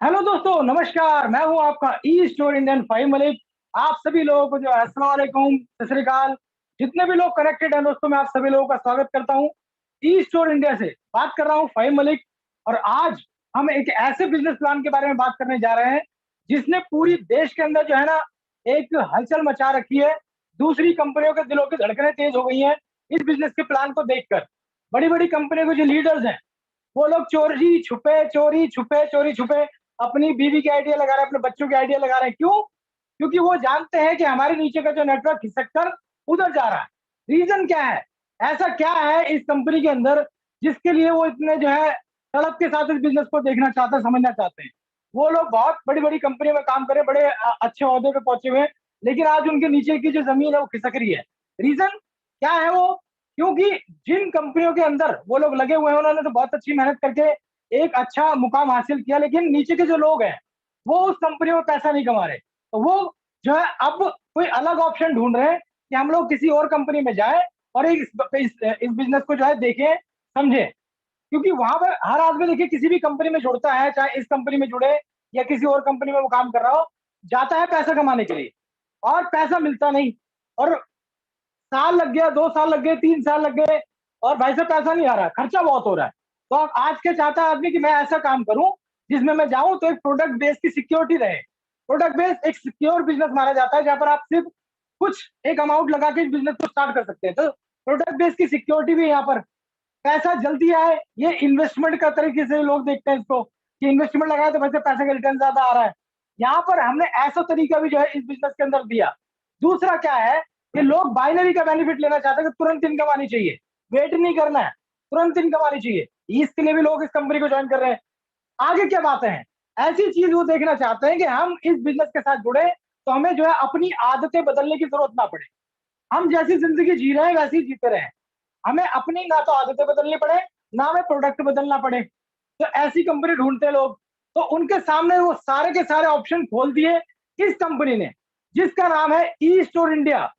Hello दोस्तों, नमस्कार। मैं हूं आपका e store Indian five Malik. आप सभी लोगों को जो है अस्सलाम वालेकुम, सत श्री अकाल। जितने भी लोग कनेक्टेड हैं दोस्तों, मैं आप सभी लोगों का स्वागत करता हूं। ई स्टोर इंडिया से बात कर रहा हूं, फाइव मलिक। और आज हम एक ऐसे बिजनेस प्लान के बारे में बात करने जा रहे हैं जिसने पूरी देश के अंदर जो है ना एक हलचल मचा रखी है। दूसरी कंपनियों के दिलों की धड़कनें तेज हो गई हैं इस बिजनेस के प्लान को देखकर। बड़ी बड़ी कंपनियों के जो लीडर्स हैं वो लोग चोरी छुपे अपनी बीवी की आइडिया लगा रहे हैं, अपने बच्चों की आइडिया लगा रहे हैं। क्यों? क्योंकि वो जानते हैं कि हमारे नीचे का जो नेटवर्क खिसक कर उधर जा रहा है। रीजन क्या है? ऐसा क्या है इस कंपनी के अंदर जिसके लिए वो इतने जो है तड़प के साथ इस बिजनेस को देखना चाहते हैं, समझना चाहते हैं। वो लोग बहुत बड़ी बड़ी कंपनियों में काम करे, बड़े अच्छे ओहदे पे पहुंचे हुए हैं, लेकिन आज उनके नीचे की जो जमीन है वो खिसक रही है। रीजन क्या है वो? क्योंकि जिन कंपनियों के अंदर वो लोग लगे हुए हैं उन्होंने तो बहुत अच्छी मेहनत करके एक अच्छा मुकाम हासिल किया, लेकिन नीचे के जो लोग हैं वो उस कंपनियों में पैसा नहीं कमा रहे। तो वो जो है अब कोई अलग ऑप्शन ढूंढ रहे हैं कि हम लोग किसी और कंपनी में जाए और इस बिजनेस को जो है देखें, समझे। क्योंकि वहां पर हर आदमी देखिए किसी भी कंपनी में जुड़ता है, चाहे इस कंपनी में जुड़े या किसी और कंपनी में वो काम कर रहा हो, जाता है पैसा कमाने के लिए और पैसा मिलता नहीं। और साल लग गया, 2 साल लग गए, 3 साल लग गए और भाई से पैसा नहीं आ रहा, खर्चा बहुत हो रहा है। तो अब आज के चाहता है आदमी कि मैं ऐसा काम करूं जिसमें मैं जाऊं तो एक प्रोडक्ट बेस की सिक्योरिटी रहे। प्रोडक्ट बेस एक सिक्योर बिजनेस माना जाता है जहां पर आप सिर्फ कुछ एक अमाउंट लगा के इस बिजनेस को स्टार्ट कर सकते हैं। तो प्रोडक्ट बेस की सिक्योरिटी भी यहाँ पर, पैसा जल्दी आए, ये इन्वेस्टमेंट का तरीके से लोग देखते हैं इसको कि इन्वेस्टमेंट लगाए तो वैसे पैसे का रिटर्न ज्यादा आ रहा है। यहाँ पर हमने ऐसा तरीका भी जो है इस बिजनेस के अंदर दिया। दूसरा क्या है कि लोग बाइनरी का बेनिफिट लेना चाहते हैं कि तुरंत इनकम आनी चाहिए, वेट नहीं करना है, तुरंत इनकम आनी चाहिए। इसके लिए भी लोग इस कंपनी को ज्वाइन कर रहे हैं। आगे क्या बातें हैं? ऐसी चीज वो देखना चाहते हैं कि हम इस बिजनेस के साथ जुड़े तो हमें जो है अपनी आदतें बदलने की जरूरत ना पड़े। हम जैसी जिंदगी जी रहे हैं वैसी ही जीते रहे। हमें अपनी ना तो आदतें बदलनी पड़े, ना हमें प्रोडक्ट बदलना पड़े। तो ऐसी कंपनी ढूंढते हैं लोग। तो उनके सामने वो सारे के सारे ऑप्शन खोल दिए इस कंपनी ने, जिसका नाम है ई स्टोर इंडिया।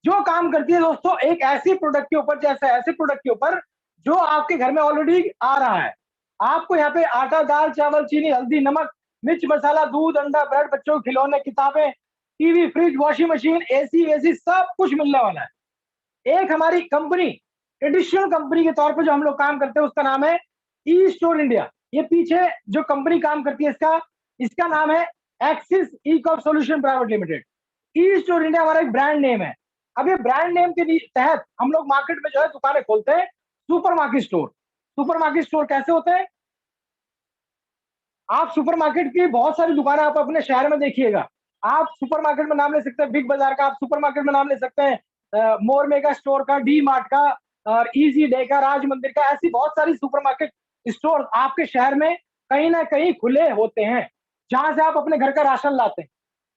जो काम करती है दोस्तों एक ऐसी प्रोडक्ट के ऊपर, जैसे ऐसे प्रोडक्ट के ऊपर जो आपके घर में ऑलरेडी आ रहा है। आपको यहाँ पे आटा, दाल, चावल, चीनी, हल्दी, नमक, मिर्च, मसाला, दूध, अंडा, ब्रेड, बच्चों के खिलौने, किताबें, TV, fridge, washing machine, AC वेसी सब कुछ मिलने वाला है। एक हमारी कंपनी, ट्रेडिशनल कंपनी के तौर पर जो हम लोग काम करते हैं उसका नाम है ई स्टोर इंडिया। ये पीछे जो कंपनी काम करती है इसका इसका नाम है Axis e cop solution private limited. E store India हमारा एक ब्रांड नेम है। अब ये ब्रांड नेम के तहत हम लोग मार्केट में जो है दुकानें खोलते हैं। Supermarket store. सुपरमार्केट स्टोर कैसे होते हैं? आप सुपरमार्केट की बहुत सारी दुकानें आप अपने शहर में देखिएगा। आप सुपरमार्केट में नाम ले सकते हैं बिग बाजार का, आप सुपरमार्केट में नाम ले सकते हैं मोर मेगा स्टोर का, डी मार्ट का और इजी डे का, राज मंदिर का। ऐसी बहुत सारी सुपरमार्केट स्टोर आपके शहर में कहीं ना कहीं खुले होते हैं, जहां से आप अपने घर का राशन लाते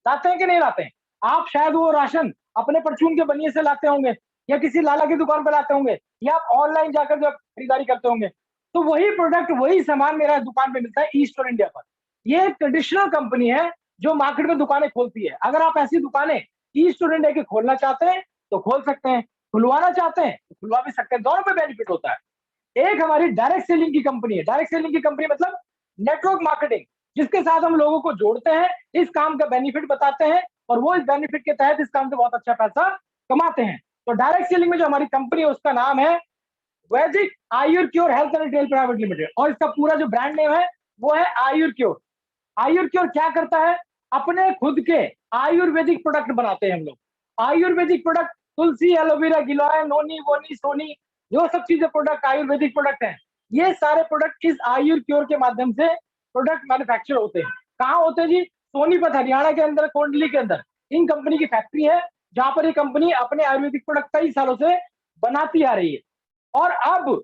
हैं कि नहीं लाते हैं? आप शायद वो राशन अपने परचून के बनिए से लाते होंगे या किसी लाला की दुकान पर लाते होंगे या आप ऑनलाइन जाकर जो खरीदारी करते होंगे। तो वही प्रोडक्ट, वही सामान मेरा दुकान पे मिलता है ई स्टोर इंडिया पर। ये एक ट्रेडिशनल कंपनी है जो मार्केट में दुकानें खोलती है। अगर आप ऐसी दुकानें ई स्टोर इंडिया की खोलना चाहते हैं तो खोल सकते हैं, खुलवाना चाहते हैं तो खुलवा भी सकते हैं। दोनों पे बेनिफिट होता है। एक हमारी डायरेक्ट सेलिंग की कंपनी है। डायरेक्ट सेलिंग की कंपनी मतलब नेटवर्क मार्केटिंग, जिसके साथ हम लोगों को जोड़ते हैं, इस काम का बेनिफिट बताते हैं और वो इस बेनिफिट के तहत इस काम से बहुत अच्छा पैसा कमाते हैं। तो डायरेक्ट सेलिंग में जो हमारी कंपनी है उसका नाम है Vedic Ayur cure health and retail private limited, और इसका पूरा जो ब्रांड नेम है वो है आयुर क्योर। आयुर क्योर क्या करता है? अपने खुद के आयुर्वेदिक प्रोडक्ट बनाते हैं हम लोग। आयुर्वेदिक प्रोडक्ट, तुलसी, एलोवेरा, गिलोय, नोनी, वोनी, सोनी, जो सब चीजें प्रोडक्ट आयुर्वेदिक प्रोडक्ट हैं, ये सारे प्रोडक्ट इस आयुर क्योर के माध्यम से प्रोडक्ट मैन्युफैक्चर होते हैं। कहाँ होते हैं जी? सोनीपत हरियाणा के अंदर, कोंडली के अंदर इन कंपनी की फैक्ट्री है, जहां पर ये कंपनी अपने आयुर्वेदिक प्रोडक्ट कई सालों से बनाती आ रही है। और अब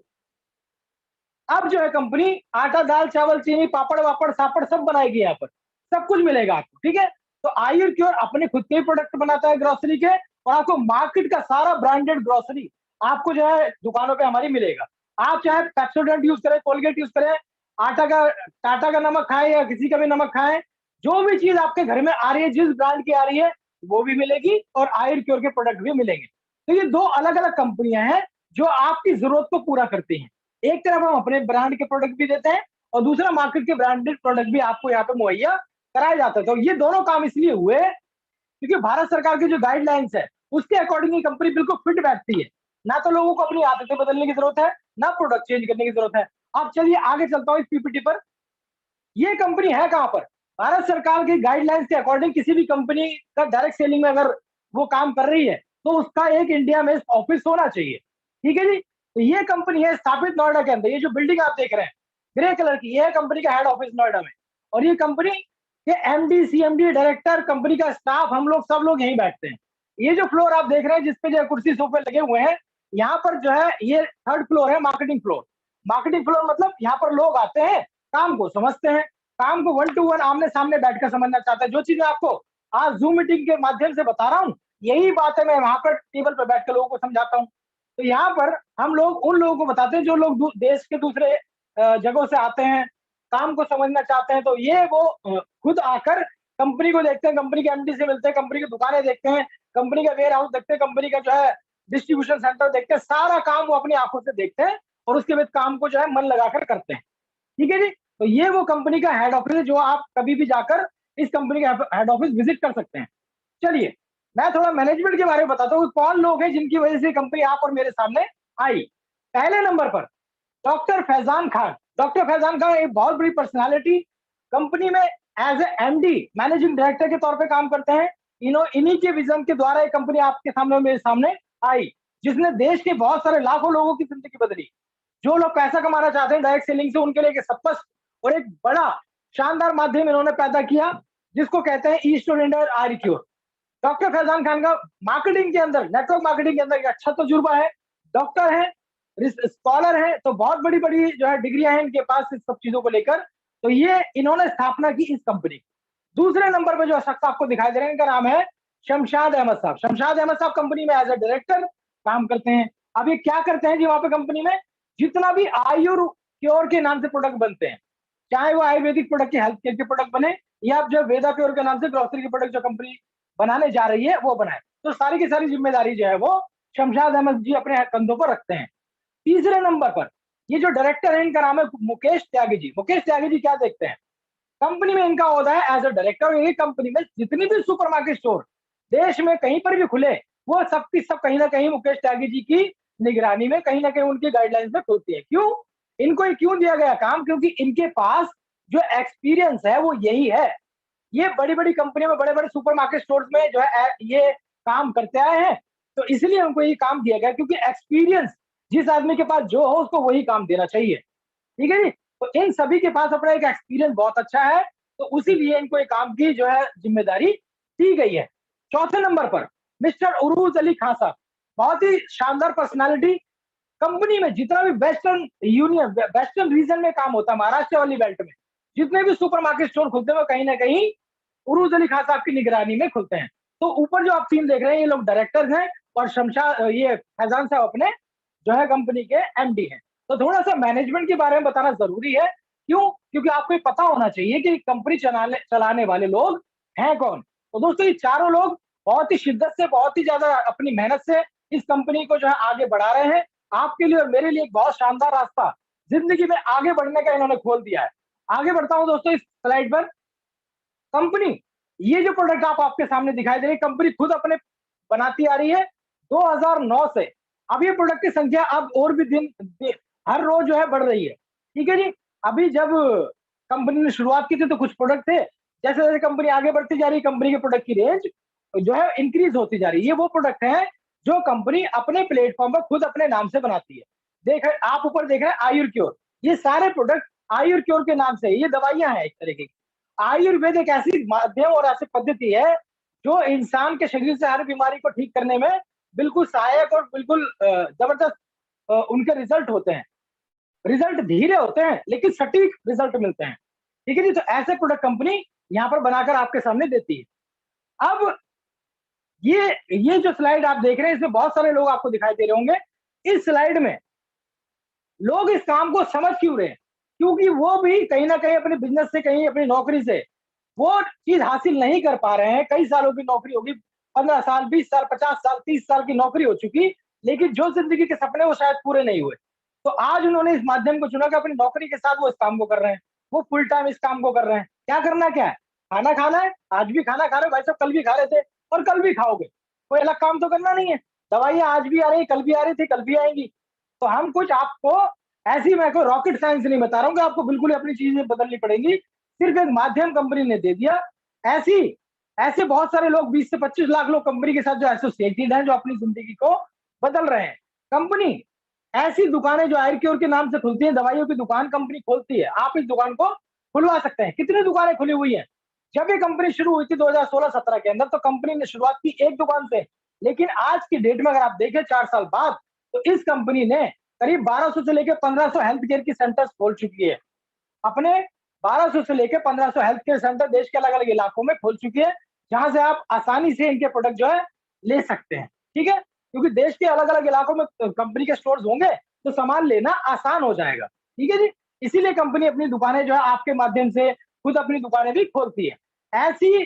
जो है कंपनी आटा, दाल, चावल, चीनी, पापड़ वापड़, सापड़ सब बनाएगी। यहाँ पर सब कुछ मिलेगा आपको, ठीक है। तो आयुर क्योर अपने खुद के प्रोडक्ट बनाता है ग्रोसरी के, और आपको मार्केट का सारा ब्रांडेड ग्रोसरी आपको जो है दुकानों पे हमारी मिलेगा। आप चाहे पेप्सोडेंट यूज करें, कोलगेट यूज करें, आटा का, टाटा का नमक खाएं या किसी का भी नमक खाएं, जो भी चीज आपके घर में आ रही है, जिस ब्रांड की आ रही है वो भी मिलेगी और आयुर क्योर के प्रोडक्ट भी मिलेंगे। तो ये दो अलग अलग कंपनियां हैं जो आपकी जरूरत को पूरा करती हैं। एक तरफ हम अपने ब्रांड के प्रोडक्ट भी देते हैं और दूसरा मार्केट के ब्रांडेड प्रोडक्ट भी आपको यहाँ पे मुहैया कराए जाते हैं। तो ये दोनों काम इसलिए हुए क्योंकि भारत सरकार की जो गाइडलाइंस है उसके अकॉर्डिंग ये कंपनी बिल्कुल फिट बैठती है। ना तो लोगों को अपनी आदतें बदलने की जरूरत है, ना प्रोडक्ट चेंज करने की जरूरत है। अब चलिए आगे चलता हूँ इस पीपीटी पर। ये कंपनी है कहां पर? भारत सरकार की गाइडलाइंस के अकॉर्डिंग किसी भी कंपनी का डायरेक्ट सेलिंग में अगर वो काम कर रही है तो उसका एक इंडिया में ऑफिस होना चाहिए। ठीक है जी। तो ये कंपनी है स्थापित नोएडा के अंदर। ये जो बिल्डिंग आप देख रहे हैं ग्रे कलर की, ये है कंपनी का हेड ऑफिस नोएडा में। और ये कंपनी के एमडी, सीएमडी, डायरेक्टर, कंपनी का स्टाफ, हम लोग सब लोग यहीं बैठते हैं। ये जो फ्लोर आप देख रहे हैं जिसपे जो कुर्सी सोफे लगे हुए हैं, यहाँ पर जो है ये थर्ड फ्लोर है, मार्केटिंग फ्लोर। मार्केटिंग फ्लोर मतलब यहाँ पर लोग आते हैं, काम को समझते हैं, काम को 1 to 1 आमने सामने बैठकर समझना चाहते हैं। जो चीजें आपको आज जूम मीटिंग के माध्यम से बता रहा हूँ, यही बात है मैं वहां पर टेबल पर बैठकर लोगों को समझाता हूँ। तो यहाँ पर हम लोग उन लोगों को बताते हैं जो लोग देश के दूसरे जगहों से आते हैं, काम को समझना चाहते हैं। तो ये वो खुद आकर कंपनी को देखते हैं, कंपनी के एमडी से मिलते हैं, कंपनी की दुकानें देखते हैं, कंपनी का वेयर हाउस देखते हैं, कंपनी का जो है डिस्ट्रीब्यूशन सेंटर देखते हैं। सारा काम वो अपनी आंखों से देखते हैं और उसके बाद काम को जो है मन लगाकर करते हैं। ठीक है जी। तो ये वो कंपनी का हेड ऑफिस है जो आप कभी भी जाकर इस कंपनी का हेड ऑफिस विजिट कर सकते हैं। चलिए मैं थोड़ा मैनेजमेंट के बारे में बताता हूँ कौन लोग हैं जिनकी वजह से कंपनी आप और मेरे सामने आई। पहले नंबर पर डॉक्टर फैजान खान। डॉक्टर फैजान खान एक बहुत बड़ी पर्सनालिटी, कंपनी में as a MD managing director के तौर पे काम करते हैं। इन्हीं के विजन के द्वारा एक कंपनी आपके सामने मेरे सामने आई जिसने देश के बहुत सारे लाखों लोगों की जिंदगी बदली। जो लोग पैसा कमाना चाहते हैं डायरेक्ट सेलिंग से, उनके लिए एक स्पष्ट और एक बड़ा शानदार माध्यम इन्होंने पैदा किया जिसको कहते हैं e store India R cure. Doctor Faizan Khan का मार्केटिंग के अंदर, नेटवर्क मार्केटिंग के अंदर एक अच्छा तजुर्बा है। डॉक्टर है, स्कॉलर है, तो बहुत बड़ी बड़ी जो है डिग्रियां हैं इनके पास इस सब चीजों को लेकर। तो ये इन्होंने स्थापना की इस कंपनी की। दूसरे नंबर पर जो शख्स आपको दिखाई दे रहे हैं इनका नाम है शमशाद अहमद साहब। शमशाद अहमद साहब कंपनी में एज ए डायरेक्टर काम करते हैं। अब ये क्या करते हैं जी वहां पे कंपनी में? जितना भी आयुर क्योर के नाम से प्रोडक्ट बनते हैं, चाहे वो आयुर्वेदिक प्रोडक्ट के, हेल्थ केयर के प्रोडक्ट बने या जो वेदा प्योर के नाम से ग्रोसरी के प्रोडक्ट जो कंपनी बनाने जा रही है वो बनाए, तो सारी की सारी जिम्मेदारी जो है वो शमशाद अहमद जी अपने कंधों पर रखते हैं। तीसरे नंबर पर ये जो डायरेक्टर है इनका नाम है मुकेश त्यागी जी। मुकेश त्यागी जी क्या देखते हैं? कंपनी में इनका होता है एज अ डायरेक्टर। ये कंपनी में जितनी भी सुपरमार्केट स्टोर देश में कहीं पर भी खुले, वो सब की सब कहीं ना कहीं मुकेश त्यागी जी की निगरानी में, कहीं ना कहीं उनकी गाइडलाइंस में खुलती है। क्यों? इनको ये क्यों दिया गया काम? क्योंकि इनके पास जो एक्सपीरियंस है वो यही है। ये बड़ी बड़ी कंपनियों में, बड़े बड़े सुपरमार्केट स्टोर्स में जो है ये काम करते आए हैं। तो इसलिए उनको ये काम दिया गया क्योंकि एक्सपीरियंस जिस आदमी के पास जो हो उसको वही काम देना चाहिए। ठीक है जी। तो इन सभी के पास अपना एक एक्सपीरियंस बहुत अच्छा है, तो उसी लिए इनको एक काम की जो है जिम्मेदारी दी गई है। चौथे नंबर पर मिस्टर उरूज अली खान साहब, बहुत ही शानदार पर्सनालिटी। कंपनी में जितना भी वेस्टर्न रीजन में काम होता है, महाराष्ट्र वाली बेल्ट में जितने भी सुपरमार्केट स्टोर खुलते हैं वो कहीं ना कहीं उरूज अली खान साहब की निगरानी में खुलते हैं। तो ऊपर जो आप सीन देख रहे हैं ये लोग डायरेक्टर्स हैं और शमशाद ये फैजान साहब अपने जो है कंपनी के एमडी हैं। तो थोड़ा सा मैनेजमेंट के बारे में बताना जरूरी है। क्यों? क्योंकि आपको ये पता होना चाहिए कि कंपनी चलाने वाले लोग हैं कौन। तो दोस्तों ये चारों लोग बहुत ही शिद्दत से, बहुत ही ज्यादा अपनी मेहनत से इस कंपनी को जो है आगे बढ़ा रहे हैं। आपके लिए और मेरे लिए एक बहुत शानदार रास्ता जिंदगी में आगे बढ़ने का इन्होंने खोल दिया है। आगे बढ़ता हूं दोस्तों इस स्लाइड पर। कंपनी, ये जो प्रोडक्ट आप आपके सामने दिखाई दे रही है, कंपनी खुद अपने बनाती आ रही है 2009 से। अब ये प्रोडक्ट की संख्या अब और भी हर रोज जो है बढ़ रही है। ठीक है जी। अभी जब कंपनी ने शुरुआत की थी तो कुछ प्रोडक्ट थे, जैसे जैसे कंपनी आगे बढ़ती जा रही है कंपनी के प्रोडक्ट की रेंज जो है इंक्रीज होती जा रही है। ये वो प्रोडक्ट है जो कंपनी अपने प्लेटफॉर्म पर खुद अपने नाम से बनाती है। देख आप ऊपर देख रहे हैं आयुर क्योर, ये सारे प्रोडक्ट आयुर क्योर के नाम से, ये दवाइयां हैं एक तरीके की। आयुर्वेद एक ऐसी माध्यम और ऐसी पद्धति है जो इंसान के शरीर से हर बीमारी को ठीक करने में बिल्कुल सहायक और बिल्कुल जबरदस्त उनके रिजल्ट होते हैं। रिजल्ट धीरे होते हैं लेकिन सटीक रिजल्ट मिलते हैं। ठीक है जी। तो ऐसे प्रोडक्ट कंपनी यहाँ पर बनाकर आपके सामने देती है। अब ये जो स्लाइड आप देख रहे हैं इसमें बहुत सारे लोग आपको दिखाई दे रहे होंगे। इस स्लाइड में लोग इस काम को समझ क्यों रहे हैं? क्योंकि वो भी कहीं ना कहीं अपने बिजनेस से, कहीं अपनी नौकरी से वो चीज हासिल नहीं कर पा रहे हैं। कई सालों की नौकरी होगी, 15 साल, 20 साल, 50 साल, 30 साल की नौकरी हो चुकी, लेकिन जो जिंदगी के सपने वो शायद पूरे नहीं हुए। तो आज उन्होंने इस माध्यम को चुना कि अपनी नौकरी के साथ वो इस काम को कर रहे हैं, वो फुल टाइम इस काम को कर रहे हैं। क्या करना क्या है? खाना खाना है, आज भी खाना खा रहे हो भाई साहब, कल भी खा रहे थे और कल भी खाओगे। कोई अलग काम तो करना नहीं है। दवाइयाँ आज भी आ रही, कल भी आ रही थी, कल भी आएँगी। तो हम कुछ आपको ऐसी, मैं कोई रॉकेट साइंस नहीं बता रहा हूँ कि आपको बिल्कुल ही अपनी चीज़ें बदलनी पड़ेंगी। सिर्फ एक माध्यम कंपनी ने दे दिया। ऐसी ऐसे बहुत सारे लोग 20 से 25 लाख लोग कंपनी के साथ जो एसोसिएटेड हैं, जो अपनी ज़िंदगी को बदल रहे हैं। कंपनी ऐसी दुकानें जो आयुर्क्योर के नाम से खुलती हैं, दवाइयों की दुकान कंपनी खोलती है। आप इस दुकान को खुलवा सकते हैं। कितनी दुकानें खुली हुई हैं? जब ये कंपनी शुरू हुई थी 2016-17 के अंदर, तो कंपनी ने शुरुआत की एक दुकान से। लेकिन आज की डेट में अगर आप देखें 4 साल बाद, तो इस कंपनी ने करीब 1200 से लेकर 1500 हेल्थ केयर की सेंटर्स खोल चुकी है। अपने 1200 से लेकर 1500 हेल्थ केयर सेंटर देश के अलग-अलग इलाकों में खोल चुकी है, जहां से आप आसानी से इनके प्रोडक्ट जो है ले सकते हैं। ठीक है? क्योंकि देश के अलग-अलग इलाकों में कंपनी के स्टोर्स होंगे, तो सामान लेना आसान हो जाएगा। ठीक है जी? इसीलिए कंपनी अपनी दुकानें जो है आपके माध्यम से खुद अपनी दुकानें भी खोलती है। ऐसी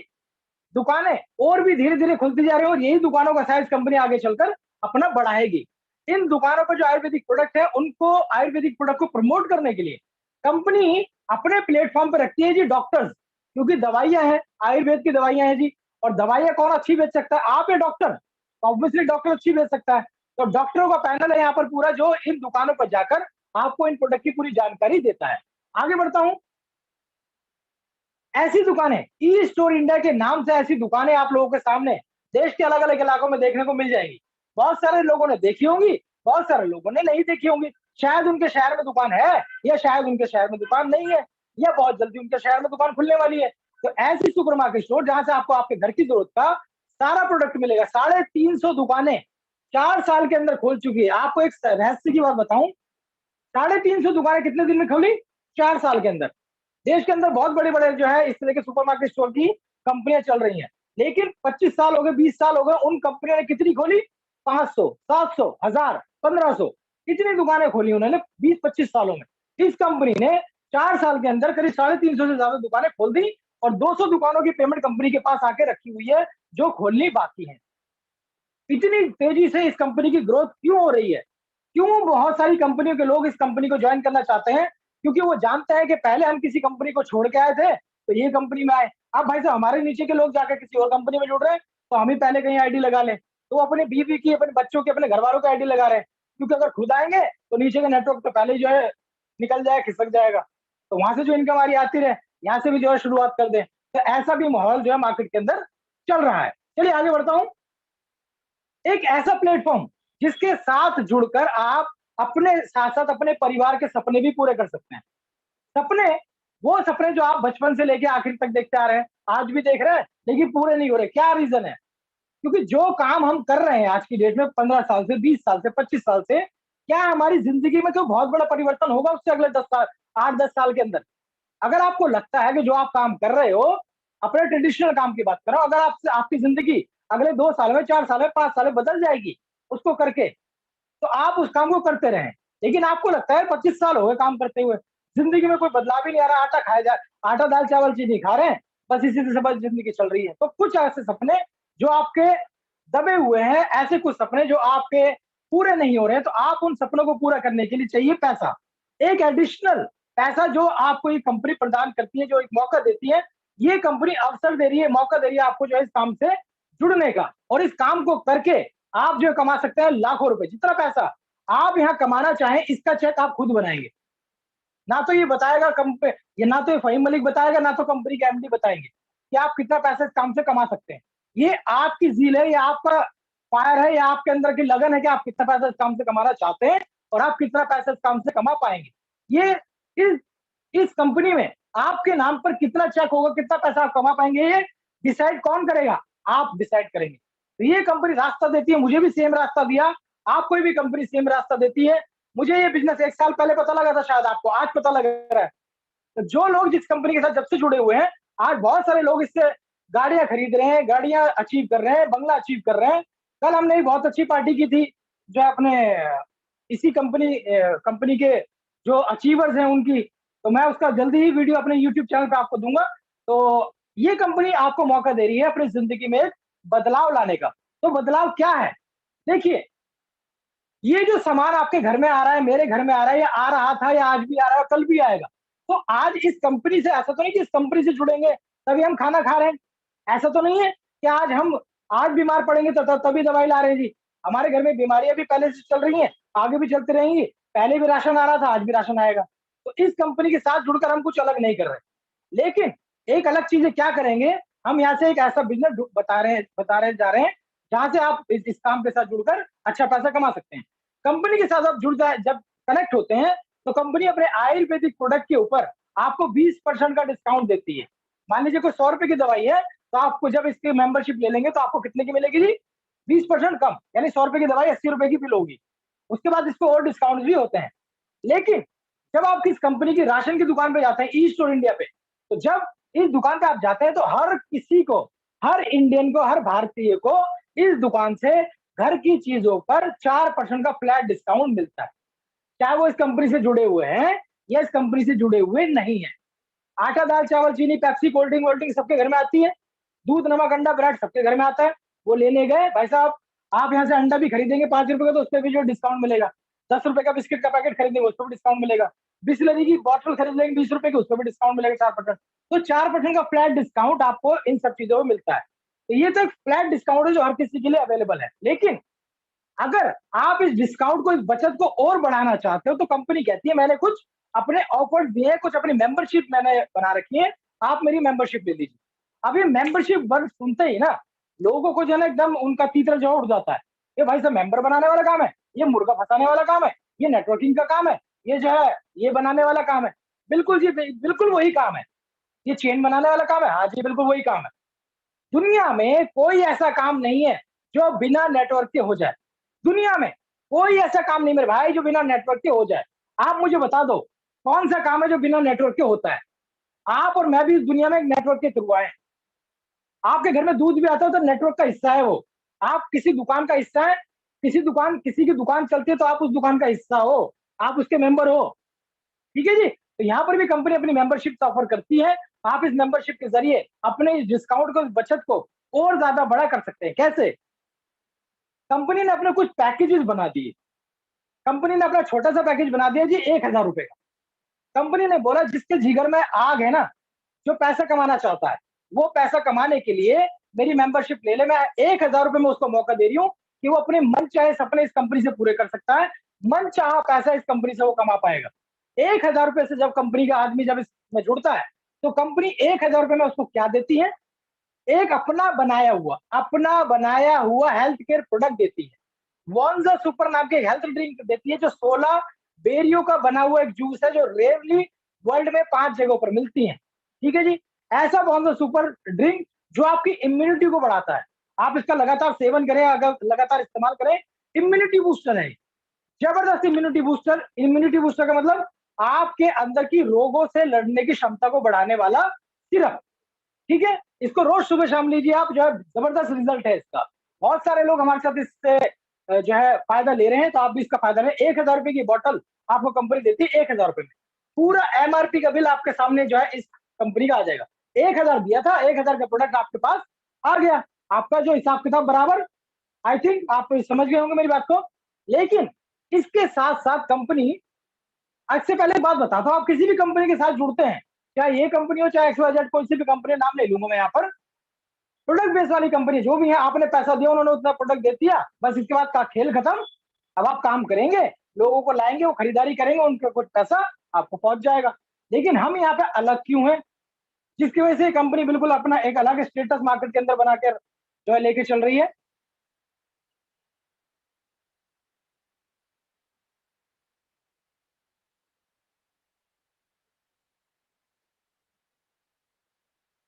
दुकानें और भी धीरे-धीरे खुलती जा रही है और यही दुकानों का साइज़ कंपनी आगे चलकर अपना बढ़ाएगी। इन दुकानों पे जो आयुर्वेदिक प्रोडक्ट है, उनको आयुर्वेदिक प्रोडक्ट को प्रमोट करने के लिए कंपनी अपने प्लेटफ़ॉर्म पे रखती है जी डॉक्टर्स, क्योंकि दवाइयाँ हैं, आयुर्वेद की दवाइयाँ हैं जी, और दवाइयाँ कौन अच्छी बेच सकता है? आप या डॉक्टर? ऑब्वियसली डॉक्टर अच्छी बेच सकता है। तो डॉक्टरों का पैनल है यहाँ पर पूरा, जो इन दुकानों पर जाकर आपको इन प्रोडक्ट की पूरी जानकारी देता है। आगे बढ़ता हूँ। ऐसी दुकानें, ई स्टोर इंडिया के नाम से ऐसी दुकानें आप लोगों के सामने देश के अलग-अलग इलाकों में देखने को मिल जाएगी। बहुत सारे लोगों ने देखी होंगी, बहुत सारे लोगों ने नहीं देखी होंगी। शायद उनके शहर में दुकान है, या शायद उनके शहर में दुकान नहीं है, या बहुत जल्दी उनके शहर में दुकान खुलने वाली है। तो ऐसी सुपरमार्केट स्टोर जहाँ से आपको आपके घर की ज़रूरत का सारा प्रोडक्ट मिलेगा। 350 दुकानें 4 साल के अंदर खोल चुकी है। आपको एक रहस्य की बात बताऊँ, 350 दुकानें कितने दिन में खोली? 4 साल के अंदर। देश के अंदर बहुत बड़े-बड़े जो है इस तरह के सुपरमार्केट स्टोर की कंपनियां चल रही हैं। लेकिन 25 साल हो गए, 20 साल हो गए, उन कंपनियों ने कितनी खोली? 500, 700, 1000, 1500, कितनी दुकानें खोली उन्होंने 20-25 सालों में। इस कंपनी ने 4 साल के अंदर करीब 350 से ज्यादा दुकानें खोल दी और 200 दुकानों की पेमेंट कंपनी के पास आके रखी हुई है, जो खोलनी बाकी है। इतनी तेजी से इस कंपनी की ग्रोथ क्यों हो रही है? क्यों बहुत सारी कंपनियों के लोग इस कंपनी को ज्वाइन करना चाहते हैं? क्योंकि वो जानते हैं कि पहले हम किसी कंपनी को छोड़ के आए थे, तो ये कंपनी में आए। अब भाई साहब हमारे नीचे के लोग जाकर किसी और कंपनी में जुड़ रहे हैं, तो हम ही पहले कहीं आईडी लगा लें। तो वो अपनी बीवी की, अपने बच्चों की, अपने घरवालों की आईडी लगा रहे हैं। क्योंकि अगर खुद आएँगे, तो नीचे का नेटवर्क तो पहले ही जो है निकल जाए, खिसक जाएगा। तो वहाँ से जो इनकम आ रही आती रहे, यहाँ से भी जो है शुरुआत कर दें। तो ऐसा भी माहौल जो है मार्केट के अंदर चल रहा है। चलिए आगे बढ़ता हूँ। एक ऐसा प्लेटफॉर्म जिसके साथ जुड़कर आप अपने साथ-साथ अपने परिवार के सपने भी पूरे कर सकते हैं। सपने, वो सपने जो आप बचपन से लेके आखिर तक देखते आ रहे हैं, आज भी देख रहे हैं, लेकिन पूरे नहीं हो रहे। क्या रीज़न है? क्योंकि जो काम हम कर रहे हैं आज की डेट में 15 साल से, 20 साल से, 25 साल से, क्या हमारी ज़िंदगी में कोई बहुत बड़ा परिवर्तन होगा उससे अगले 10 साल, 8-10 साल के अंदर? अगर आपको लगता है कि जो आप काम कर रहे हो, अपने ट्रेडिशनल काम की बात कर रहा हूँ, अगर आपसे आपकी ज़िंदगी अगले 2 साल में, 4 साल में, 5 साल में बदल जाएगी उसको करके, तो आप उस काम को करते रहें। लेकिन आपको लगता है 25 साल हो गए काम करते हुए, ज़िंदगी में कोई बदलाव ही नहीं आ रहा, आटा, दाल, चावल, चीनी खा रहे हैं, बस इसी से बस ज़िंदगी चल रही है। तो कुछ ऐसे सपने जो आपके दबे हुए हैं, ऐसे कुछ सपने जो आपके पूरे नहीं हो रहे हैं, तो आप उन सपनों को पूरा करने के लिए चाहिए पैसा। एक एडिशनल पैसा जो आपको ये कंपनी प्रदान करती है, जो एक मौका देती है, ये कंपनी अवसर दे रही है, मौका दे रही है आपको जो है इस काम से जुड़ने का, और इस काम को करके आप जो कमा सकते हैं लाखों रुपए। जितना पैसा आप यहाँ कमाना चाहें, इसका चेक आप खुद बनाएंगे। ना तो ये बताएगा ये ना तो ये फहीम मलिक बताएगा, ना तो कंपनी के एमडी बताएंगे कि आप कितना पैसा इस काम से कमा सकते हैं। ये आपकी ज़ील है, ये आपका फायर है, या आपके अंदर की लगन है कि आप कितना पैसा इस काम से कमाना चाहते हैं और आप कितना पैसा इस काम से कमा पाएंगे। ये इस इस कंपनी में आपके नाम पर कितना चेक होगा, कितना पैसा आप कमा पाएंगे, ये डिसाइड कौन करेगा? आप डिसाइड करेंगे। तो ये कंपनी रास्ता देती है, मुझे भी सेम रास्ता दिया, आपको भी कंपनी सेम रास्ता देती है। मुझे ये बिज़नेस 1 साल पहले पता लगा था, शायद आपको आज पता लग रहा है। तो जो लोग जिस कंपनी के साथ जब से जुड़े हुए हैं, आज बहुत सारे लोग इससे गाड़ियाँ खरीद रहे हैं, गाड़ियाँ अचीव कर रहे हैं, बंगला अचीव कर रहे हैं। कल हमने एक बहुत अच्छी पार्टी की थी, जो है अपने इसी कंपनी के जो अचीवर्स हैं उनकी, तो मैं उसका जल्दी ही वीडियो अपने यूट्यूब चैनल पे आपको दूँगा। तो ये कंपनी आपको मौका दे रही है अपनी ज़िंदगी में एक बदलाव लाने का। तो बदलाव क्या है? देखिए, ये जो सामान आपके घर में आ रहा है, मेरे घर में आ रहा है, या आ रहा था, या आज भी आ रहा है, कल भी आएगा, तो आज इस कंपनी से, ऐसा तो नहीं कि इस कंपनी से जुड़ेंगे तभी हम खाना खा रहे हैं, ऐसा तो नहीं है कि आज बीमार पड़ेंगे तो तभी दवाई ला रहे हैं जी। हमारे घर में बीमारियां भी पहले से चल रही हैं, आगे भी चलती रहेंगी। पहले भी राशन आ रहा था, आज भी राशन आएगा। तो इस कंपनी के साथ जुड़कर हम कुछ अलग नहीं कर रहे, लेकिन एक अलग चीज है, क्या करेंगे हम यहाँ से एक ऐसा बिजनेस बता रहे जा रहे हैं जहां से आप इस काम के साथ जुड़कर अच्छा पैसा कमा सकते हैं। कंपनी के साथ आप जुड़ जाए, जब कनेक्ट होते हैं, तो कंपनी अपने आयुर्वेदिक प्रोडक्ट के ऊपर आपको 20% का डिस्काउंट देती है। मान लीजिए कोई 100 रुपए की दवाई है, तो आपको जब इसकी मेंबरशिप ले लेंगे तो आपको कितने की मिलेगी जी? 20% कम, यानी 100 रुपए की दवाई 80 रुपए की बिल होगी। उसके बाद इसको और डिस्काउंट भी होते हैं। लेकिन जब आप किस कंपनी की राशन की दुकान पे जाते हैं, ई स्टोर इंडिया पे, तो जब इस दुकान पे आप जाते हैं, तो हर किसी को, हर इंडियन को, हर भारतीय को इस दुकान से घर की चीजों पर 4% का फ्लैट डिस्काउंट मिलता है, चाहे वो इस कंपनी से जुड़े हुए हैं या इस कंपनी से जुड़े हुए नहीं है। आटा, दाल, चावल, चीनी, पेप्सी, कोल्ड ड्रिंक, वोल्ड ड्रिंक सबके घर में आती है। दूध, नमक, अंडा, ब्रेड सबके घर में आता है। वो लेने गए भाई साहब, आप यहाँ से अंडा भी खरीदेंगे 5 रुपए का, तो उस पर भी जो डिस्काउंट मिलेगा। 10 रुपए का बिस्किट का पैकेट खरीदेंगे, उस पर भी डिस्काउंट मिलेगा। बिस्लरी की बॉटल खरीद लेंगे 20 रुपए की, उस पर भी डिस्काउंट मिलेगा 4%। तो 4% का फ्लैट डिस्काउंट आपको इन सब चीजों में मिलता है। तो ये तो एक फ्लैट डिस्काउंट है जो हर किसी के लिए अवेलेबल है। लेकिन अगर आप इस डिस्काउंट को, इस बचत को और बढ़ाना चाहते हो, तो कंपनी कहती है मैंने कुछ अपने ऑफर दिए हैं, कुछ अपनी मेंबरशिप मैंने बना रखी है, आप मेरी मेंबरशिप ले लीजिए। अब ये मेंबरशिप वर्ड सुनते ही ना लोगों को जो है ना एकदम उनका तीतर जो उठ जाता है। ये भाई साहब मेंबर बनाने वाला काम है, ये मुर्गा फंसाने वाला काम है, ये नेटवर्किंग का काम है, ये जो है ये बनाने वाला काम है। बिल्कुल जी, बिल्कुल वही काम है। ये चेन बनाने वाला काम है, हाँ जी बिल्कुल वही काम है। दुनिया में कोई ऐसा काम नहीं है जो बिना नेटवर्क के हो जाए। दुनिया में कोई ऐसा काम नहीं मेरे भाई जो बिना नेटवर्क के हो जाए। आप मुझे बता दो कौन सा काम है जो बिना नेटवर्क के होता है? आप और मैं भी इस दुनिया में एक नेटवर्क के थ्रू आए हैं। आपके घर में दूध भी आता है तो नेटवर्क का हिस्सा है वो। आप किसी दुकान का हिस्सा है, किसी की दुकान चलती है तो आप उस दुकान का हिस्सा हो, आप उसके मेंबर हो। ठीक है जी। तो यहाँ पर भी कंपनी अपनी मेंबरशिप ऑफर करती है। आप इस मेंबरशिप के जरिए अपने इस डिस्काउंट को, इस बचत को और ज्यादा बड़ा कर सकते हैं। कैसे? कंपनी ने अपने कुछ पैकेजेस बना दिए। कंपनी ने अपना छोटा सा पैकेज बना दिया जी 1,000 रुपए का। कंपनी ने बोला जिसके जिगर में आग है ना, जो पैसा कमाना चाहता है, वो पैसा कमाने के लिए मेरी मेंबरशिप ले ले। मैं 1,000 रुपए में उसको मौका दे रही हूँ कि वो अपने मन चाहे सपने इस कंपनी से पूरे कर सकता है। मन चाहा पैसा इस कंपनी से वो कमा पाएगा। 1,000 रुपए से जब कंपनी का आदमी जब इसमें जुड़ता है, तो कंपनी 1,000 रुपए में उसको क्या देती है? एक अपना बनाया हुआ हेल्थ केयर प्रोडक्ट देती है। वॉन्जा सुपर नाम के हेल्थ ड्रिंक देती है, जो 16 बेरियों का बना हुआ एक जूस है, जो रेयरली वर्ल्ड में 5 जगहों पर मिलती है। ठीक है जी। ऐसा वॉन्जा सुपर ड्रिंक जो आपकी इम्यूनिटी को बढ़ाता है। आप इसका लगातार सेवन करें, अगर लगातार इस्तेमाल करें, इम्यूनिटी बूस्टर है। जबरदस्त इम्यूनिटी बूस्टर का मतलब आपके अंदर की रोगों से लड़ने की क्षमता को बढ़ाने वाला सिरप। ठीक है। इसको रोज सुबह शाम लीजिए आप, जो है जबरदस्त रिजल्ट है इसका। बहुत सारे लोग हमारे साथ इससे जो है फायदा ले रहे हैं, तो आप भी इसका फायदा लें। 1,000 रुपए की बोतल आपको कंपनी देती है 1,000 रुपए में। पूरा एमआरपी का बिल आपके सामने जो है इस कंपनी का आ जाएगा। 1,000 दिया था, 1,000 का प्रोडक्ट आपके पास आ गया। आपका जो हिसाब किताब बराबर। आई थिंक आप समझ गए होंगे मेरी बात को। लेकिन इसके साथ साथ कंपनी, इससे पहले एक बात बताता हूँ, आप किसी भी कंपनी के साथ जुड़ते हैं, चाहे ये कंपनी हो चाहे XYZ, कोई सी भी कंपनी, नाम ले लूंगा मैं यहाँ पर, प्रोडक्ट बेस वाली कंपनी जो भी है, आपने पैसा दिया, उन्होंने उतना प्रोडक्ट दे दिया, बस इसके बाद का खेल खत्म। अब आप काम करेंगे, लोगों को लाएंगे, वो खरीदारी करेंगे, उनका कुछ पैसा आपको पहुंच जाएगा। लेकिन हम यहाँ पे अलग क्यों हैं? जिसकी वजह से कंपनी बिल्कुल अपना एक अलग स्टेटस मार्केट के अंदर बनाकर जो है लेके चल रही है।